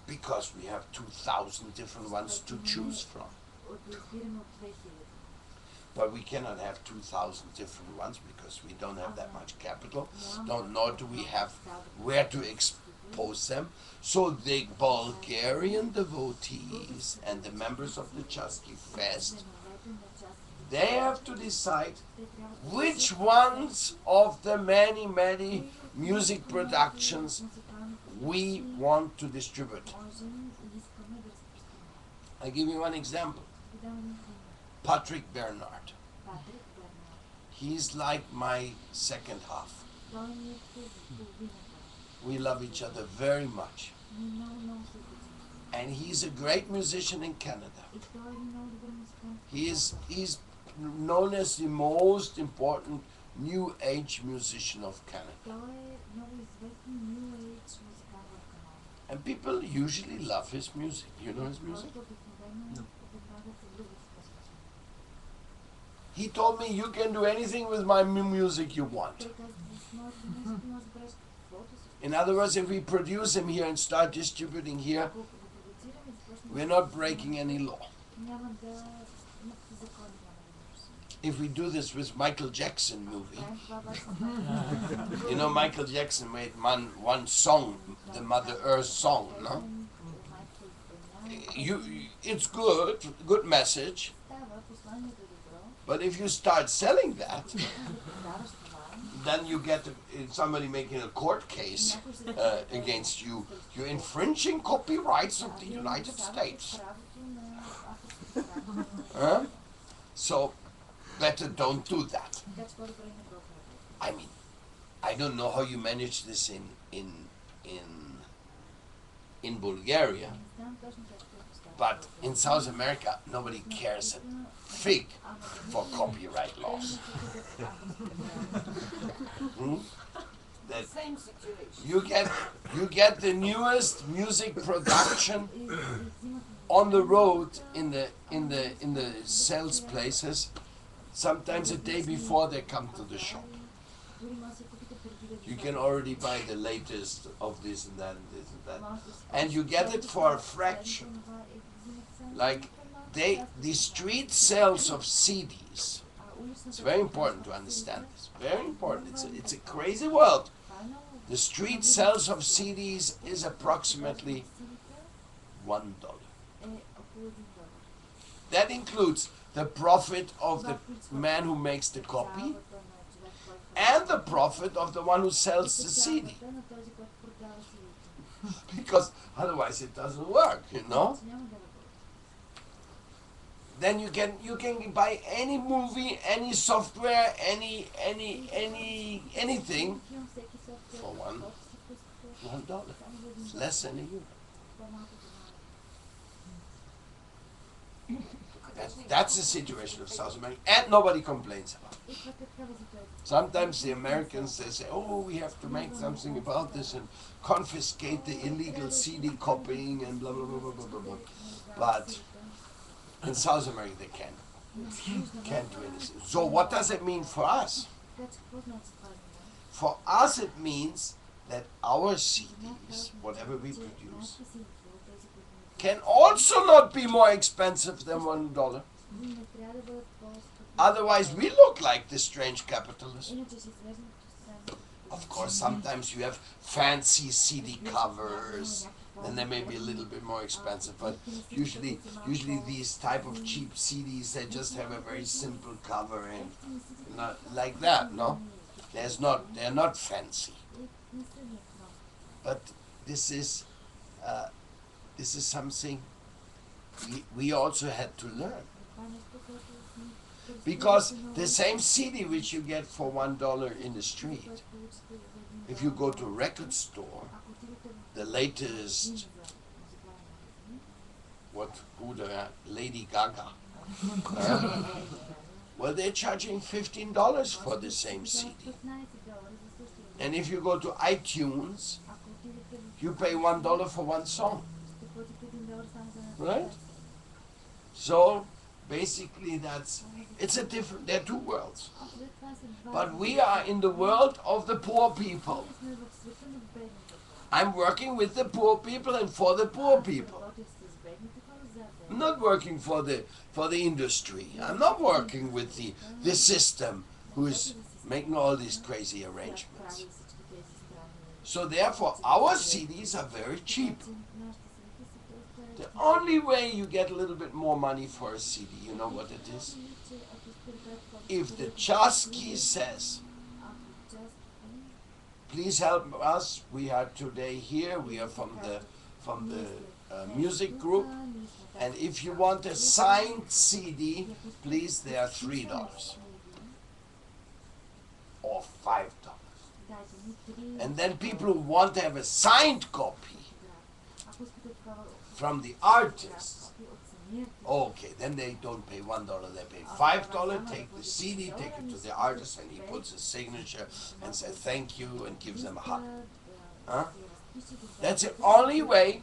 Because we have 2,000 different ones to choose from. But we cannot have 2,000 different ones because we don't have that much capital, nor do we have where to expose them. So the Bulgarian devotees and the members of the Chaski Fest, they have to decide which ones of the many, many music productions we want to distribute. I give you one example. Patrick Bernard. He's like my second half. We love each other very much. And he's a great musician in Canada. He's known as the most important New Age musician of Canada. And people usually love his music. You know his music? He told me, you can do anything with my music you want. In other words, if we produce him here and start distributing here, we're not breaking any law. If we do this with Michael Jackson movie, you know Michael Jackson made one song, the Mother Earth song, no? It's good message. But if you start selling that, then you get somebody making a court case against you. You're infringing copyrights of the United States. Huh? So, better don't do that. I mean, I don't know how you manage this in Bulgaria, but in South America, nobody cares a fig for copyright laws. Same situation. You get the newest music production on the road in the sales places, sometimes a day before they come to the shop. You can already buy the latest of this and that and this and that. And you get it for a fraction. Like the street sales of CDs, it's very important to understand this, very important, it's a crazy world. The street sales of CDs is approximately $1. That includes the profit of the man who makes the copy and the profit of the one who sells the CD. Because otherwise it doesn't work, you know. Then you can buy any movie, any software, anything for $1. It's less than a euro. That's the situation of South America, and nobody complains about it. Sometimes the Americans, they say, oh, we have to make something about this and confiscate the illegal CD copying and blah, blah, blah, blah, blah, blah, blah. But in South America, they can't do anything. So what does it mean for us? For us, it means that our CDs, whatever we produce, can also not be more expensive than $1. Otherwise, we look like the strange capitalists. Of course, sometimes you have fancy CD covers, then they may be a little bit more expensive, but usually these type of cheap CDs, they just have a very simple cover and not like that, no? They're not fancy. But this is something we also had to learn. Because the same CD which you get for $1 in the street, if you go to a record store, the latest, Lady Gaga, well, they're charging $15 for the same CD. And if you go to iTunes, you pay $1 for one song. Right? So basically they're two worlds. But we are in the world of the poor people. I'm working with the poor people and for the poor people. I'm not working for the industry. I'm not working with the system who is making all these crazy arrangements. So therefore our CDs are very cheap. The only way you get a little bit more money for a CD, you know what it is? If the Chasky says, please help us, we are today here, we are from the music group, and if you want a signed CD, please, they are $3 or $5. And then people who want to have a signed copy from the artists, okay, then they don't pay $1, they pay $5, take the CD, take it to the artist, and he puts his signature and says thank you and gives them a hug. Huh? That's the only way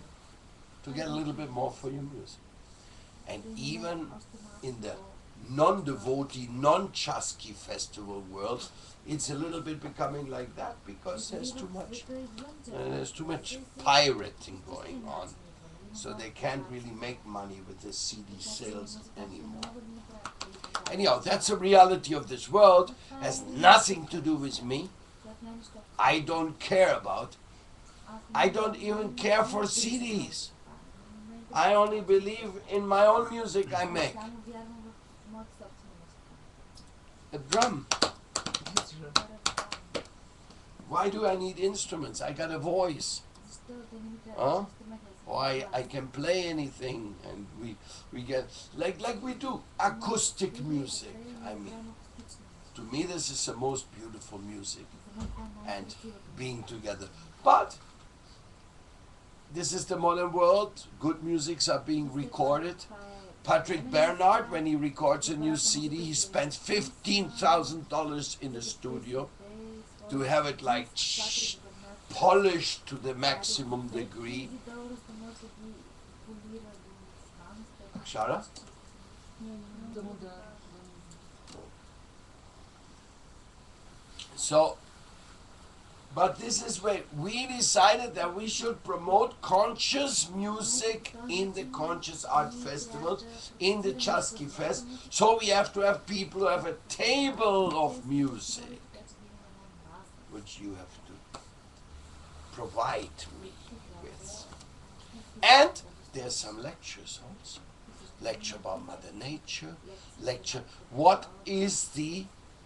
to get a little bit more for your music. And even in the non-devotee, non-Chasky festival world, it's a little bit becoming like that because there's too much pirating going on. So they can't really make money with the CD sales anymore. Anyhow, that's the reality of this world. Has nothing to do with me. I don't care about. I don't even care for CDs. I only believe in my own music I make. A drum. Why do I need instruments? I got a voice. Huh? Or I can play anything, and we get like we do acoustic music. I mean, to me this is the most beautiful music, and being together. But this is the modern world. Good musics are being recorded. Patrick Bernard, when he records a new CD, he spends $15,000 in the studio to have it like polished to the maximum degree. Shara? So But this is where we decided that we should promote conscious music in the Conscious Art Festival, in the Chasky Fest. So we have to have people who have a table of music, which you have to provide me with. And there's some lectures also. Lecture about Mother Nature, lecture, what is the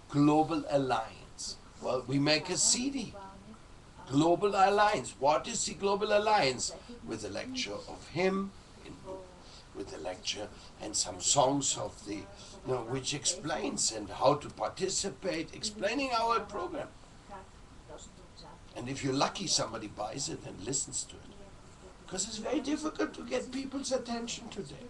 Global Alliance? Well, we make a CD. Global Alliance. What is the Global Alliance? With a lecture of him, with a lecture and some songs of the, which explains and how to participate, explaining our program. And if you're lucky, somebody buys it and listens to it. Because it's very difficult to get people's attention today.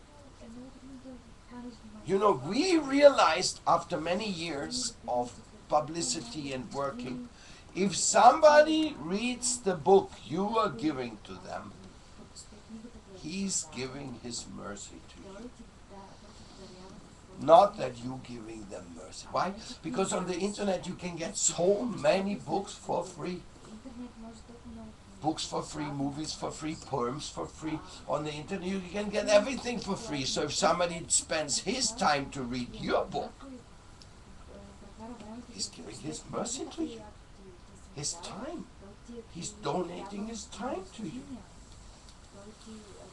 We realized after many years of publicity and working, if somebody reads the book you are giving to them, he's giving his mercy to you. Not that you giving them mercy. Why? Because on the internet you can get so many books for free. Books for free, movies for free, poems for free. On the internet you can get everything for free. So if somebody spends his time to read your book, he's giving his mercy to you. His time. He's donating his time to you.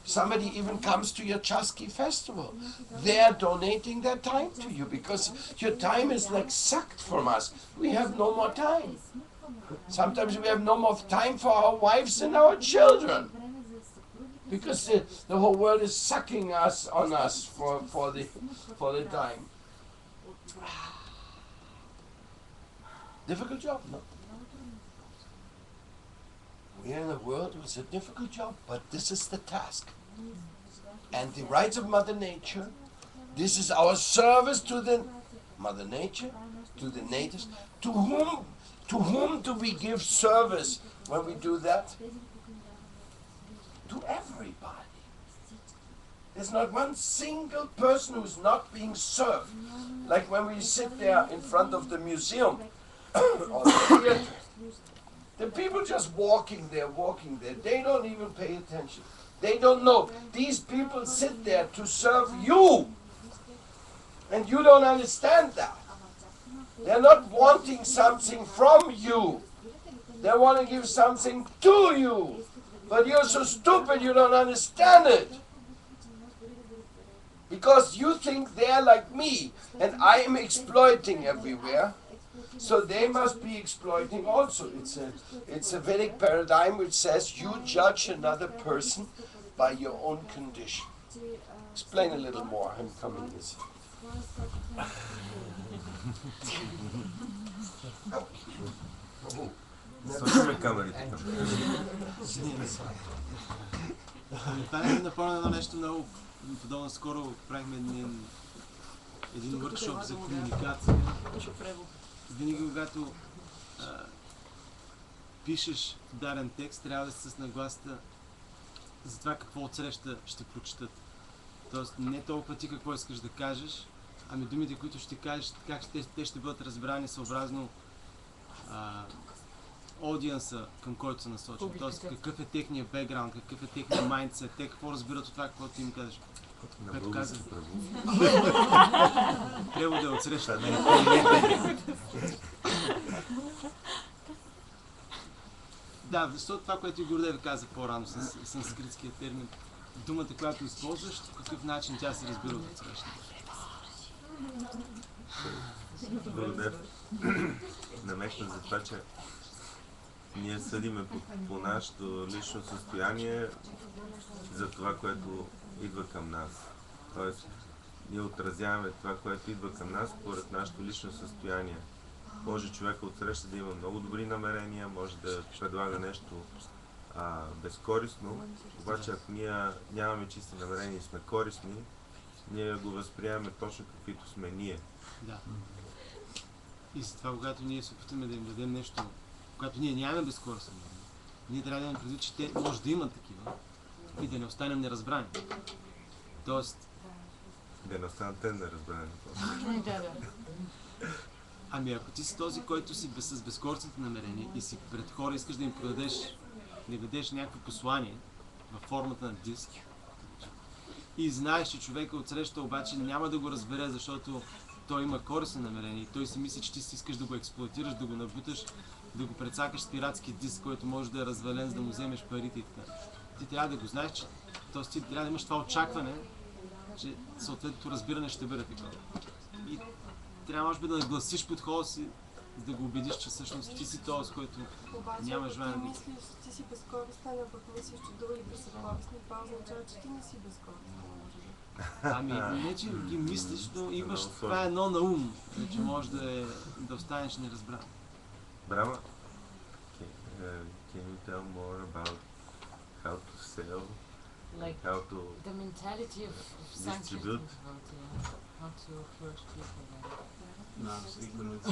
Somebody even comes to your Chasky festival. They're donating their time to you because your time is like sucked from us. We have no more time. Sometimes we have no more time for our wives and our children. Because the whole world is sucking us on us for the time. Difficult job, no? We are in a world with a difficult job, but this is the task. And the rights of Mother Nature, this is our service to the Mother Nature, to the natives. To whom do we give service when we do that? To everybody. There's not one single person who's not being served. Like when we sit there in front of the museum or the theater. The people just walking there. They don't even pay attention. They don't know. These people sit there to serve you. And you don't understand that. They're not wanting something from you. They want to give something to you. But you're so stupid you don't understand it. Because you think they're like me. And I am exploiting everywhere. So they must be exploiting also. It's a Vedic paradigm which says you judge another person by your own condition. Explain a little more. I'm coming this. Слушаме камерите. Това не ми напомня едно нещо много подобно. Скоро правихме един workshop за комуникация. Винаги когато пишеш даден текст, трябва да си с нагласата за това какво отсреща ще прочитат. Тоест не толкова ти какво искаш да кажеш, ами думите, които ще кажеш, как те ще бъдат разбрани съобразно аудиенса, към който са насочени. Тоест какъв е техният бекграунд, какъв е техният майндсет, те какво разбират от това, каквото им кажеш. Както казах. Превод да отсреща. Да, защото това, което и Гордев каза по-рано с санскритския термин, думата, която използваш, по какъв начин тя се разбира от отсреща. Гордев намекна за това, че ние съдиме по нашето лично състояние за това, което идва към нас. Тоест, ние отразяваме това, което идва към нас, според нашето лично състояние. Може човека отсреща да има много добри намерения, може да предлага нещо безкорисно, обаче ако ние нямаме чисти намерения и сме корисни, ние го възприемаме точно каквито сме ние. Да. И за това, когато ние се опитаме да им дадем нещо, когато ние нямаме безкорисни намерения, ние трябва да имаме предвид, че те може да имат такива и да не останем неразбрани. Тоест... Да не останат те неразбрани. Ами ако ти си този, който си с безкорците намерения и си пред хора искаш да им дадеш някакво послание във формата на диск и знаеш, че човека отсреща обаче няма да го разбере, защото той има користни намерения и той си мисли, че ти си искаш да го експлоатираш, да го набуташ, да го прецакаш с пиратски диск, който може да е развален, за да му вземеш парите и така. Ти трябва да го знаеш, че ти трябва да имаш това очакване, че съответното разбиране ще бъде такова. И трябва може би да нагласиш подхода си, за да го убедиш, че всъщност ти си този, с който няма желание да... Обаче, ако ти мислиш, че ти си безкористен, а пък мислиш, че другите са користни, това означава, че ти не си безкористен, може би. Ами, не че ги мислиш, но имаш това едно на ум, че може да останеш неразбран. Brahma, can you tell more about how to sell, Like how to the mentality of distribute? how to approach people. No, I'm speaking with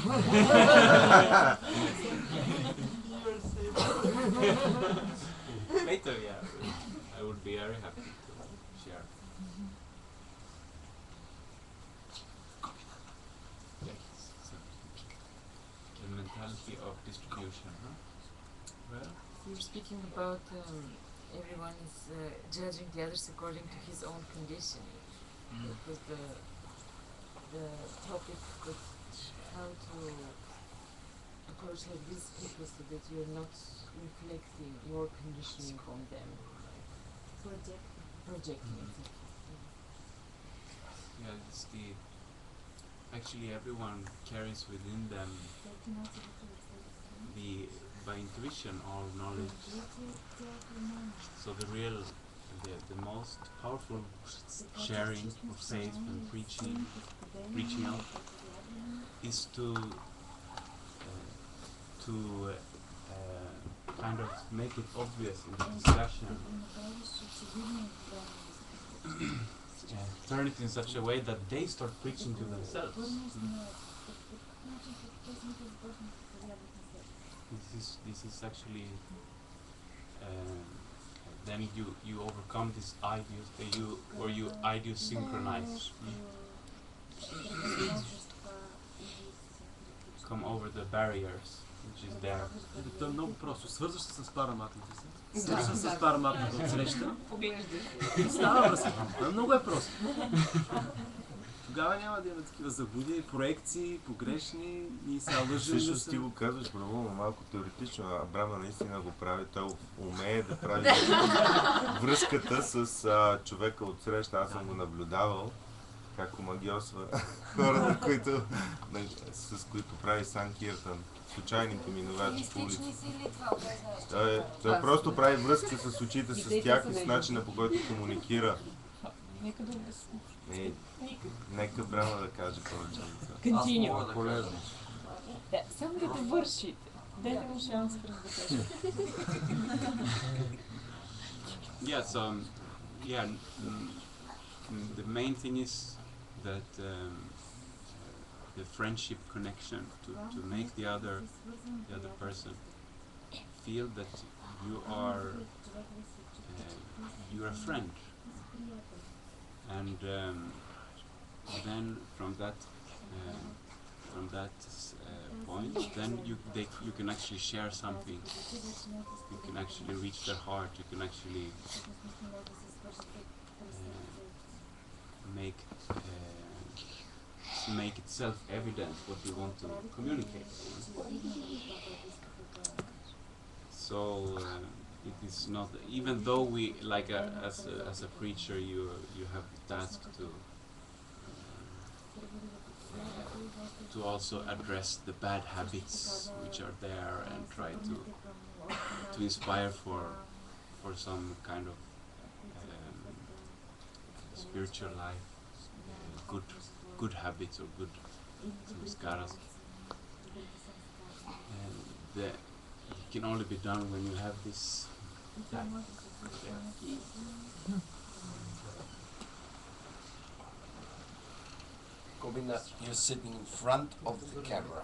later, yeah. I would be very happy to share. The mentality of distribution, huh? Well, You're speaking about everyone is judging the others according to his own condition. It was the topic of how to approach like these people so that you're not reflecting your conditioning on them. Projecting exactly. yeah, it's actually everyone carries within them by intuition or knowledge. So the most powerful sharing of faith and reaching out is to kind of make it obvious in the discussion. Turn it in such a way that they start preaching to themselves. This is actually then you overcome this ideas synchronize. Come over the barriers which is there. Това е много просто. Свързваш се с параматната си. Свързваш се с параматната от среща. И става връзка. Това много е просто. Тогава няма да има такива заблуди, проекции, погрешни и са лъжи. Всъщност ти го казваш, браво, малко теоретично, а Брама наистина го прави. Той умее да прави връзката с човека от среща. Аз съм го наблюдавал, как омагиосва хората, с които прави Санкиртан. Случайните минувачи по улицата. Той просто прави връзка с очите с тях и с начина, по който комуникира. Нека да обясня. Нека Брама да каже повече. Continue. Полезно. Само да довършите. Дайте му шанс да каже. Yeah, so the main thing is that the friendship connection to make the other person feel that you're a friend, and then from that point, then you can actually share something. You can actually reach their heart. You can actually make it self-evident what you want to communicate. So it is not, even though we like as a preacher, you have the task to also address the bad habits which are there and try to inspire for some kind of spiritual life, good habits or good samskaras. And it can only be done when you have this. Govinda, you're sitting in front of the camera.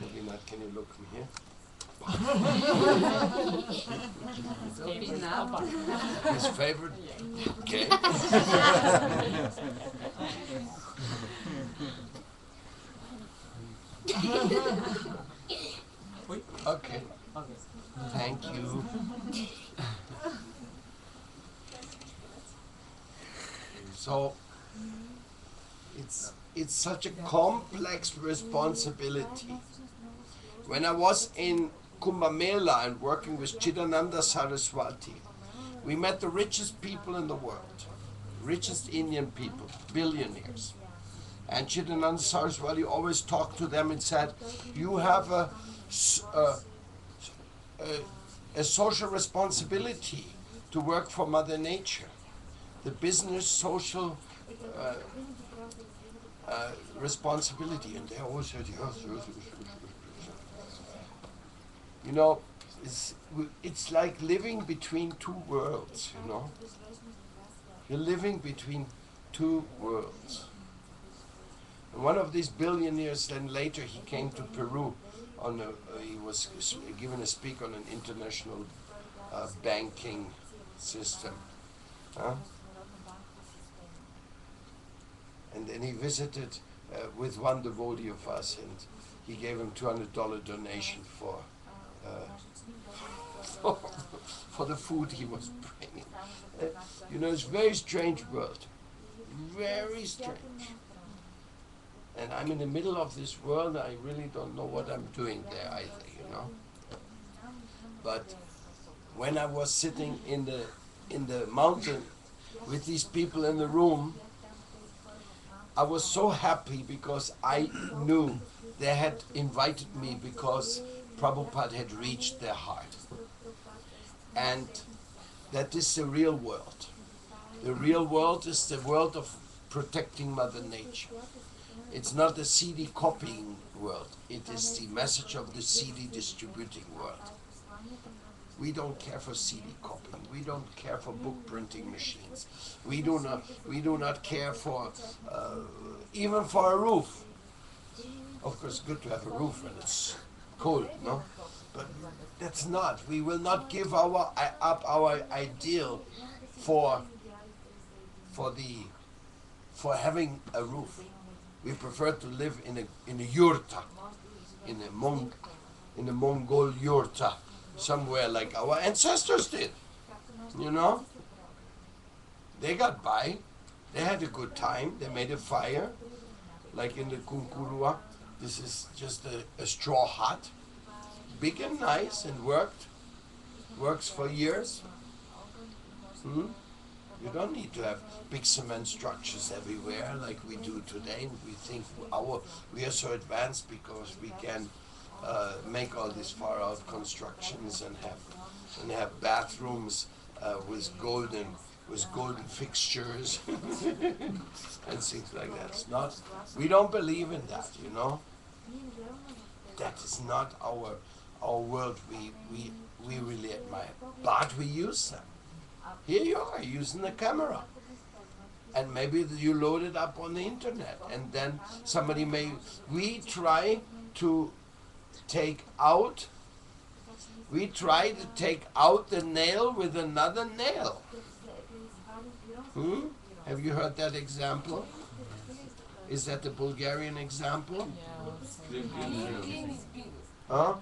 Govinda, can you look from here? His favorite? Okay. Okay. Thank you. So it's such a complex responsibility. When I was in Kumbh Mela and working with Chidananda Saraswati, we met the richest people in the world, richest Indian people, billionaires. And Chidananda Saraswati always talked to them and said, you have a social responsibility to work for Mother Nature. The business, social responsibility. And they always said, yes. You know, it's like living between two worlds, you know. You're living between two worlds. And one of these billionaires, then later he came to Peru on he was given a speak on an international banking system. And then he visited with one devotee of us, and he gave him $200 donation for the food he was bringing. You know, it's a very strange world. Very strange. And I'm in the middle of this world. I really don't know what I'm doing there either, you know. But when I was sitting in the mountain with these people in the room, I was so happy because I knew they had invited me because Prabhupada had reached their heart. And that is the real world. The real world is the world of protecting Mother Nature. It's not the CD copying world. It is the message of the CD distributing world. We don't care for CD copying. We don't care for book printing machines. We do not care for even for a roof. Of course, good to have a roof when it's cold, no? But that's not. We will not give up our ideal for having a roof. We prefer to live in a yurta, in a Mongol yurta, somewhere like our ancestors did. You know? They got by. They had a good time. They made a fire, like in the Kunkurua. This is just a straw hut, big and nice, and works for years. You don't need to have big cement structures everywhere like we do today. We think we are so advanced because we can make all these far out constructions and have bathrooms with golden fixtures and things like that. It's not. We don't believe in that, you know. That is not our world. We really admire, but we use them. Here you are using the camera, and maybe you load it up on the internet, and then somebody may. We try to take out the nail with another nail. Have you heard that example? Is that the Bulgarian example? Huh?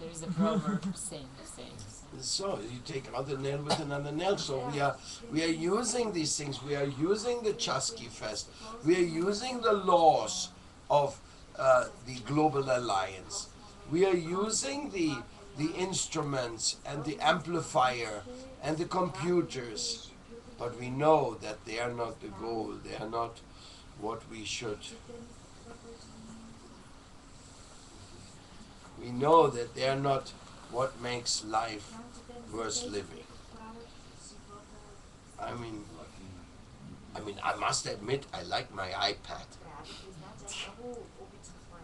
There is a proverb saying the same. So you take another nail with another nail. So we are using these things. We are using the Chasqui Fest. We are using the laws of the Global Alliance. We are using the instruments and the amplifier and the computers. But we know that they are not the goal. They are not what we should. We know that they are not what makes life worth living. I mean, I must admit, I like my iPad.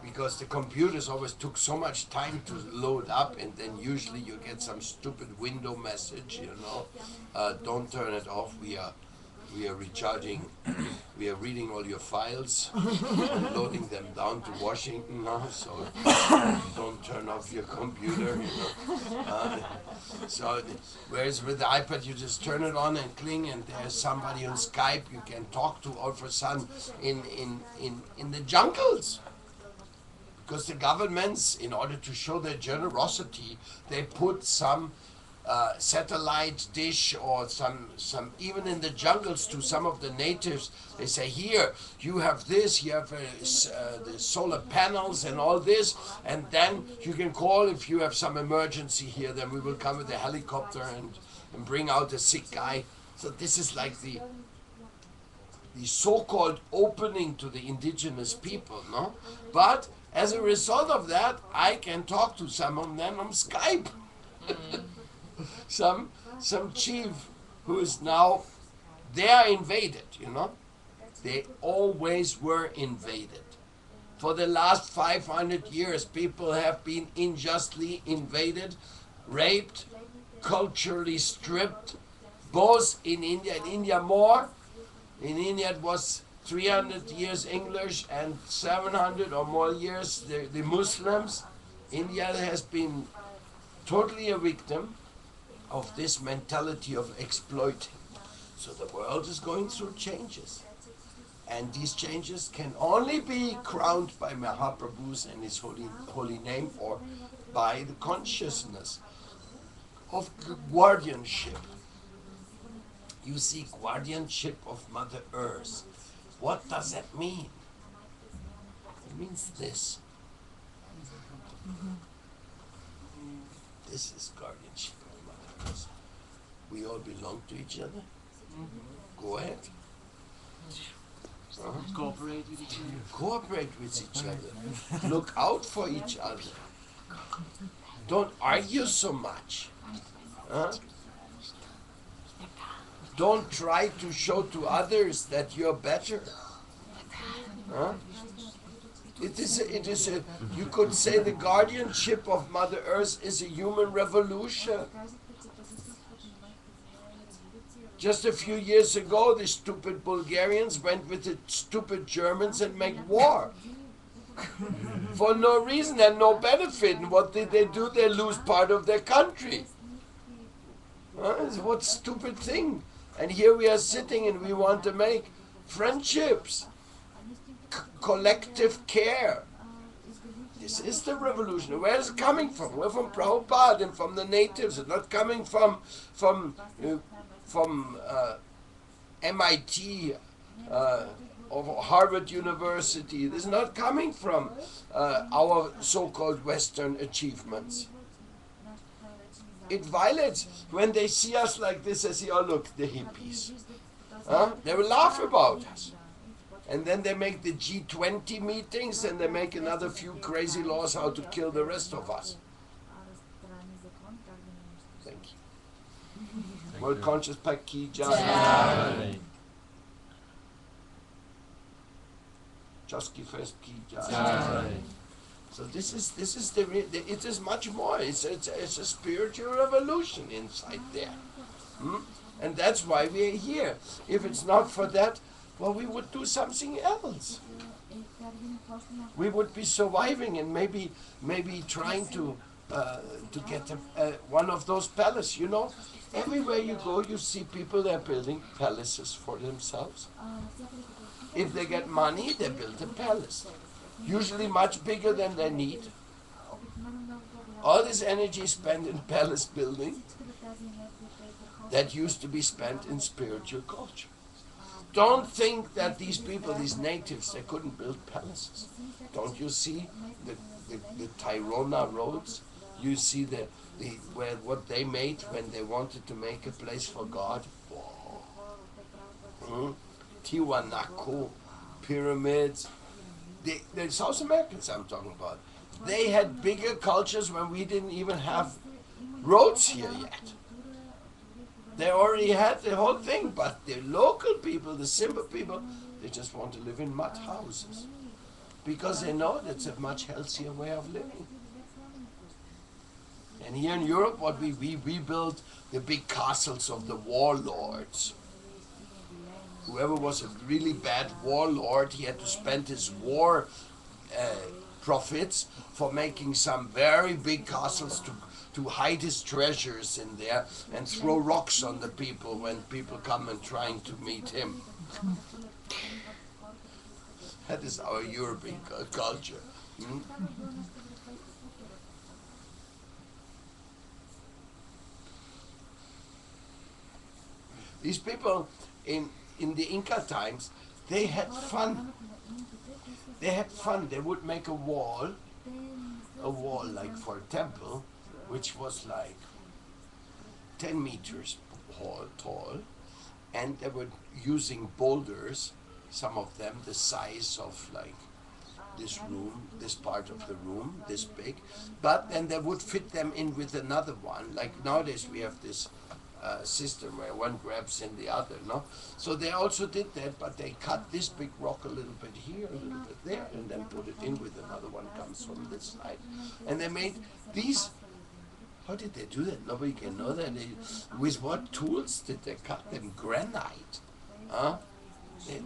Because the computers always took so much time to load up, and then usually you get some stupid window message, you know, don't turn it off, we we are recharging, we are reading all your files, and loading them down to Washington now, so don't turn off your computer, you know. Whereas with the iPad you just turn it on and cling, and there's somebody on Skype you can talk to all of a sudden in the jungles. Because the governments, in order to show their generosity, they put some satellite dish or some even in the jungles to some of the natives. They say, here you have this, you have the solar panels and all this, and then you can call if you have some emergency here, then we will come with a helicopter and bring out a sick guy. So this is like the so-called opening to the indigenous people, no? But as a result of that, I can talk to some of them on Skype. Some chief who is now, they are invaded, you know. They always were invaded. For the last 500 years, people have been unjustly invaded, raped, culturally stripped, both in India. In India more. In India it was 300 years English and 700 or more years the Muslims. India has been totally a victim of this mentality of exploiting. So the world is going through changes. And these changes can only be crowned by Mahaprabhu's and his holy name, or by the consciousness of guardianship. You see, guardianship of Mother Earth. What does that mean? It means this. This is guardianship of Mother Earth. We all belong to each other. Go ahead. Cooperate with each other. Cooperate with each other. Look out for each other. Don't argue so much. Don't try to show to others that you're better. It is a, you could say the guardianship of Mother Earth is a human revolution. Just a few years ago, the stupid Bulgarians went with the stupid Germans and make war. For no reason and no benefit. And what did they do? They lose part of their country. What stupid thing. And here we are sitting and we want to make friendships, collective care. This is the revolution. Where is it coming from? We're from Prabhupada and from the natives. It's not coming from MIT or Harvard University. This is not coming from our so-called Western achievements. It violates. When they see us like this, they say, oh look, the hippies. They will laugh about us. And then they make the G20 meetings and they make another few crazy laws how to kill the rest of us. Thank you. World Conscious Pact ki jai. Chasky Fest ki jai. So this is it is much more. It's a spiritual revolution inside there, and that's why we are here. If it's not for that, well, we would do something else. We would be surviving and maybe trying to get one of those palaces. You know, everywhere you go, you see people that are building palaces for themselves. If they get money, they build a palace. Usually much bigger than they need. All this energy spent in palace building that used to be spent in spiritual culture. Don't think that these people, these natives, they couldn't build palaces. Don't you see the Tirona roads? You see what they made when they wanted to make a place for God? Tiwanaku, pyramids. The South Americans I'm talking about, they had bigger cultures when we didn't even have roads here yet. They already had the whole thing, but the local people, the simple people, they just want to live in mud houses because they know that's a much healthier way of living. And here in Europe, what we built the big castles of the warlords. whoever was a really bad warlord, he had to spend his war profits for making some very big castles to hide his treasures in there and throw rocks on the people when people come and trying to meet him. That is our European culture. Hmm? These people in the Inca times, they had fun. They had fun. They would make a wall like for a temple, which was like 10 meters tall, and they were using boulders, some of them the size of like this room, this part of the room, this big, but then they would fit them in with another one. Like nowadays we have this system where one grabs in the other, no? So they also did that, but they cut this big rock a little bit here, a little bit there, and then put it in with another one comes from this side. And they made these. How did they do that? Nobody can know that. With what tools did they cut them? Granite. Huh?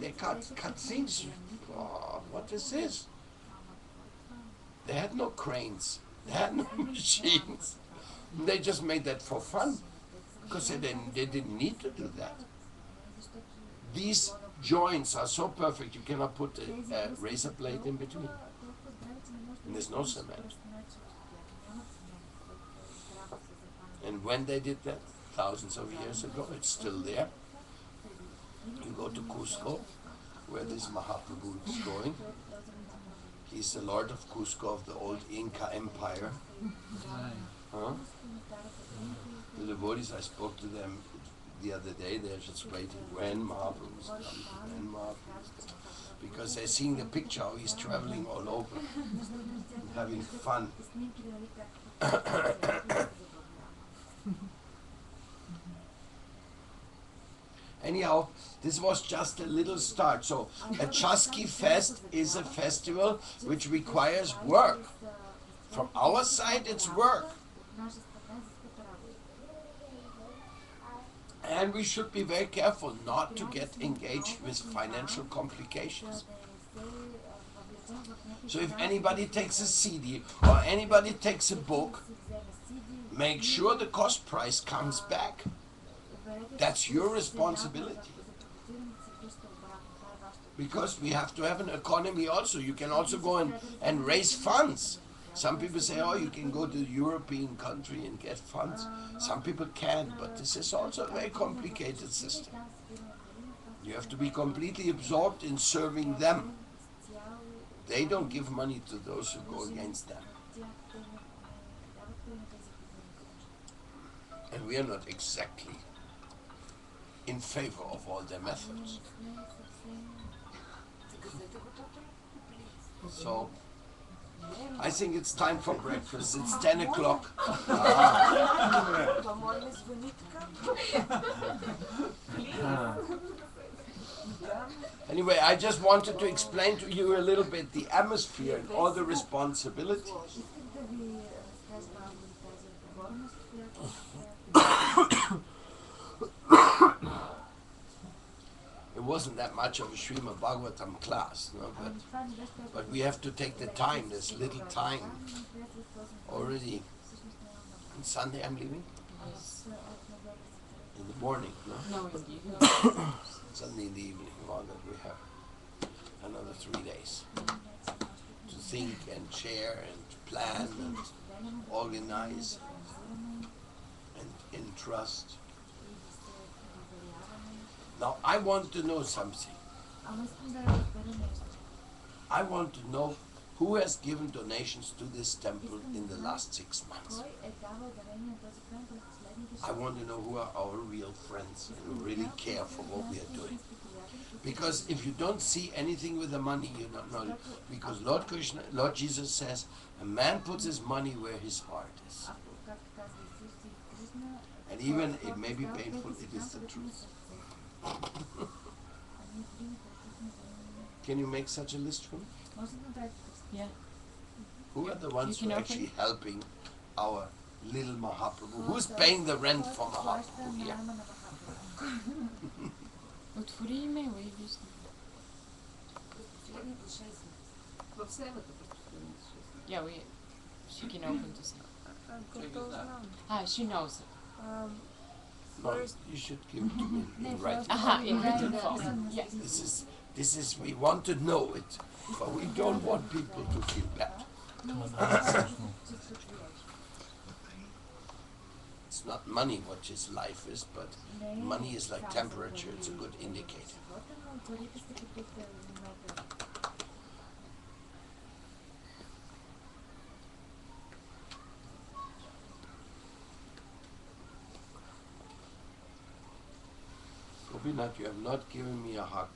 They cut things. Oh, what is this? They had no cranes. They had no machines. They just made that for fun. Because they didn't need to do that. These joints are so perfect, you cannot put a razor blade in between. And there's no cement. And when they did that, thousands of years ago, it's still there. You go to Cusco, where this Mahaprabhu is going. He's the Lord of Cusco of the old Inca Empire. Huh? The devotees, I spoke to them the other day, they're just waiting when Mahaprabhu is coming, when Mahaprabhu is coming. Because they're seeing the picture how he's traveling all over, having fun. Anyhow, this was just a little start. So a Chasqui fest is a festival which requires work. From our side, it's work. And we should be very careful not to get engaged with financial complications. So if anybody takes a CD or anybody takes a book, make sure the cost price comes back. That's your responsibility. Because we have to have an economy also. You can also go and raise funds. Some people say, oh, you can go to a European country and get funds. Some people can, but this is also a very complicated system. You have to be completely absorbed in serving them. They don't give money to those who go against them. And we are not exactly in favor of all their methods. So, I think it's time for breakfast. It's 10 o'clock. Anyway, I just wanted to explain to you a little bit the atmosphere and all the responsibilities. It wasn't that much of a Srimad Bhagavatam class, no? But we have to take the time. There's little time already. On Sunday I'm leaving? In the morning, no? No, in the evening. Sunday in the evening. Well, that we have another 3 days to think and share and plan and organize and entrust. Now, I want to know something. I want to know who has given donations to this temple in the last 6 months. I want to know who are our real friends and who really care for what we are doing. Because if you don't see anything with the money, you don't know. Because Lord Jesus says, a man puts his money where his heart is. And even it may be painful, it is the truth. Can you make such a list for me? Yeah. Who are the ones who are actually helping our little Mahaprabhu? Who's paying the rent for Mahaprabhu here? има и вижте. Yeah, she can open to see. She knows it. No, you should give it to me in writing. In written form. Yes. This is, we want to know it, but we don't want people to feel bad. It's not money what his life is, but money is like temperature, it's a good indicator. Gopinath, you have not given me a hug.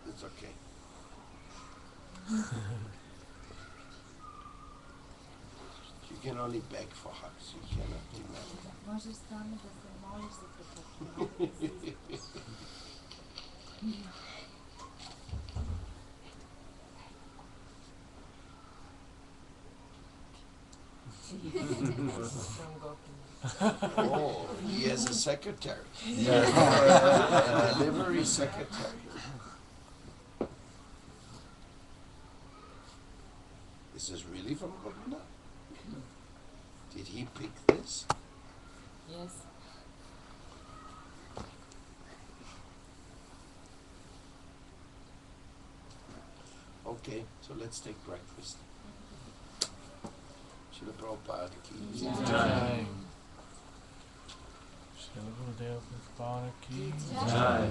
It's okay. You can only beg for hugs, you cannot demand them. Oh, he has a secretary. A delivery secretary. This is really from Gopinath? Did he pick this? Yes. Okay, so let's take breakfast. Srila Prabhupada ki Jai. Srila Gurudev Prabhupada ki Jai.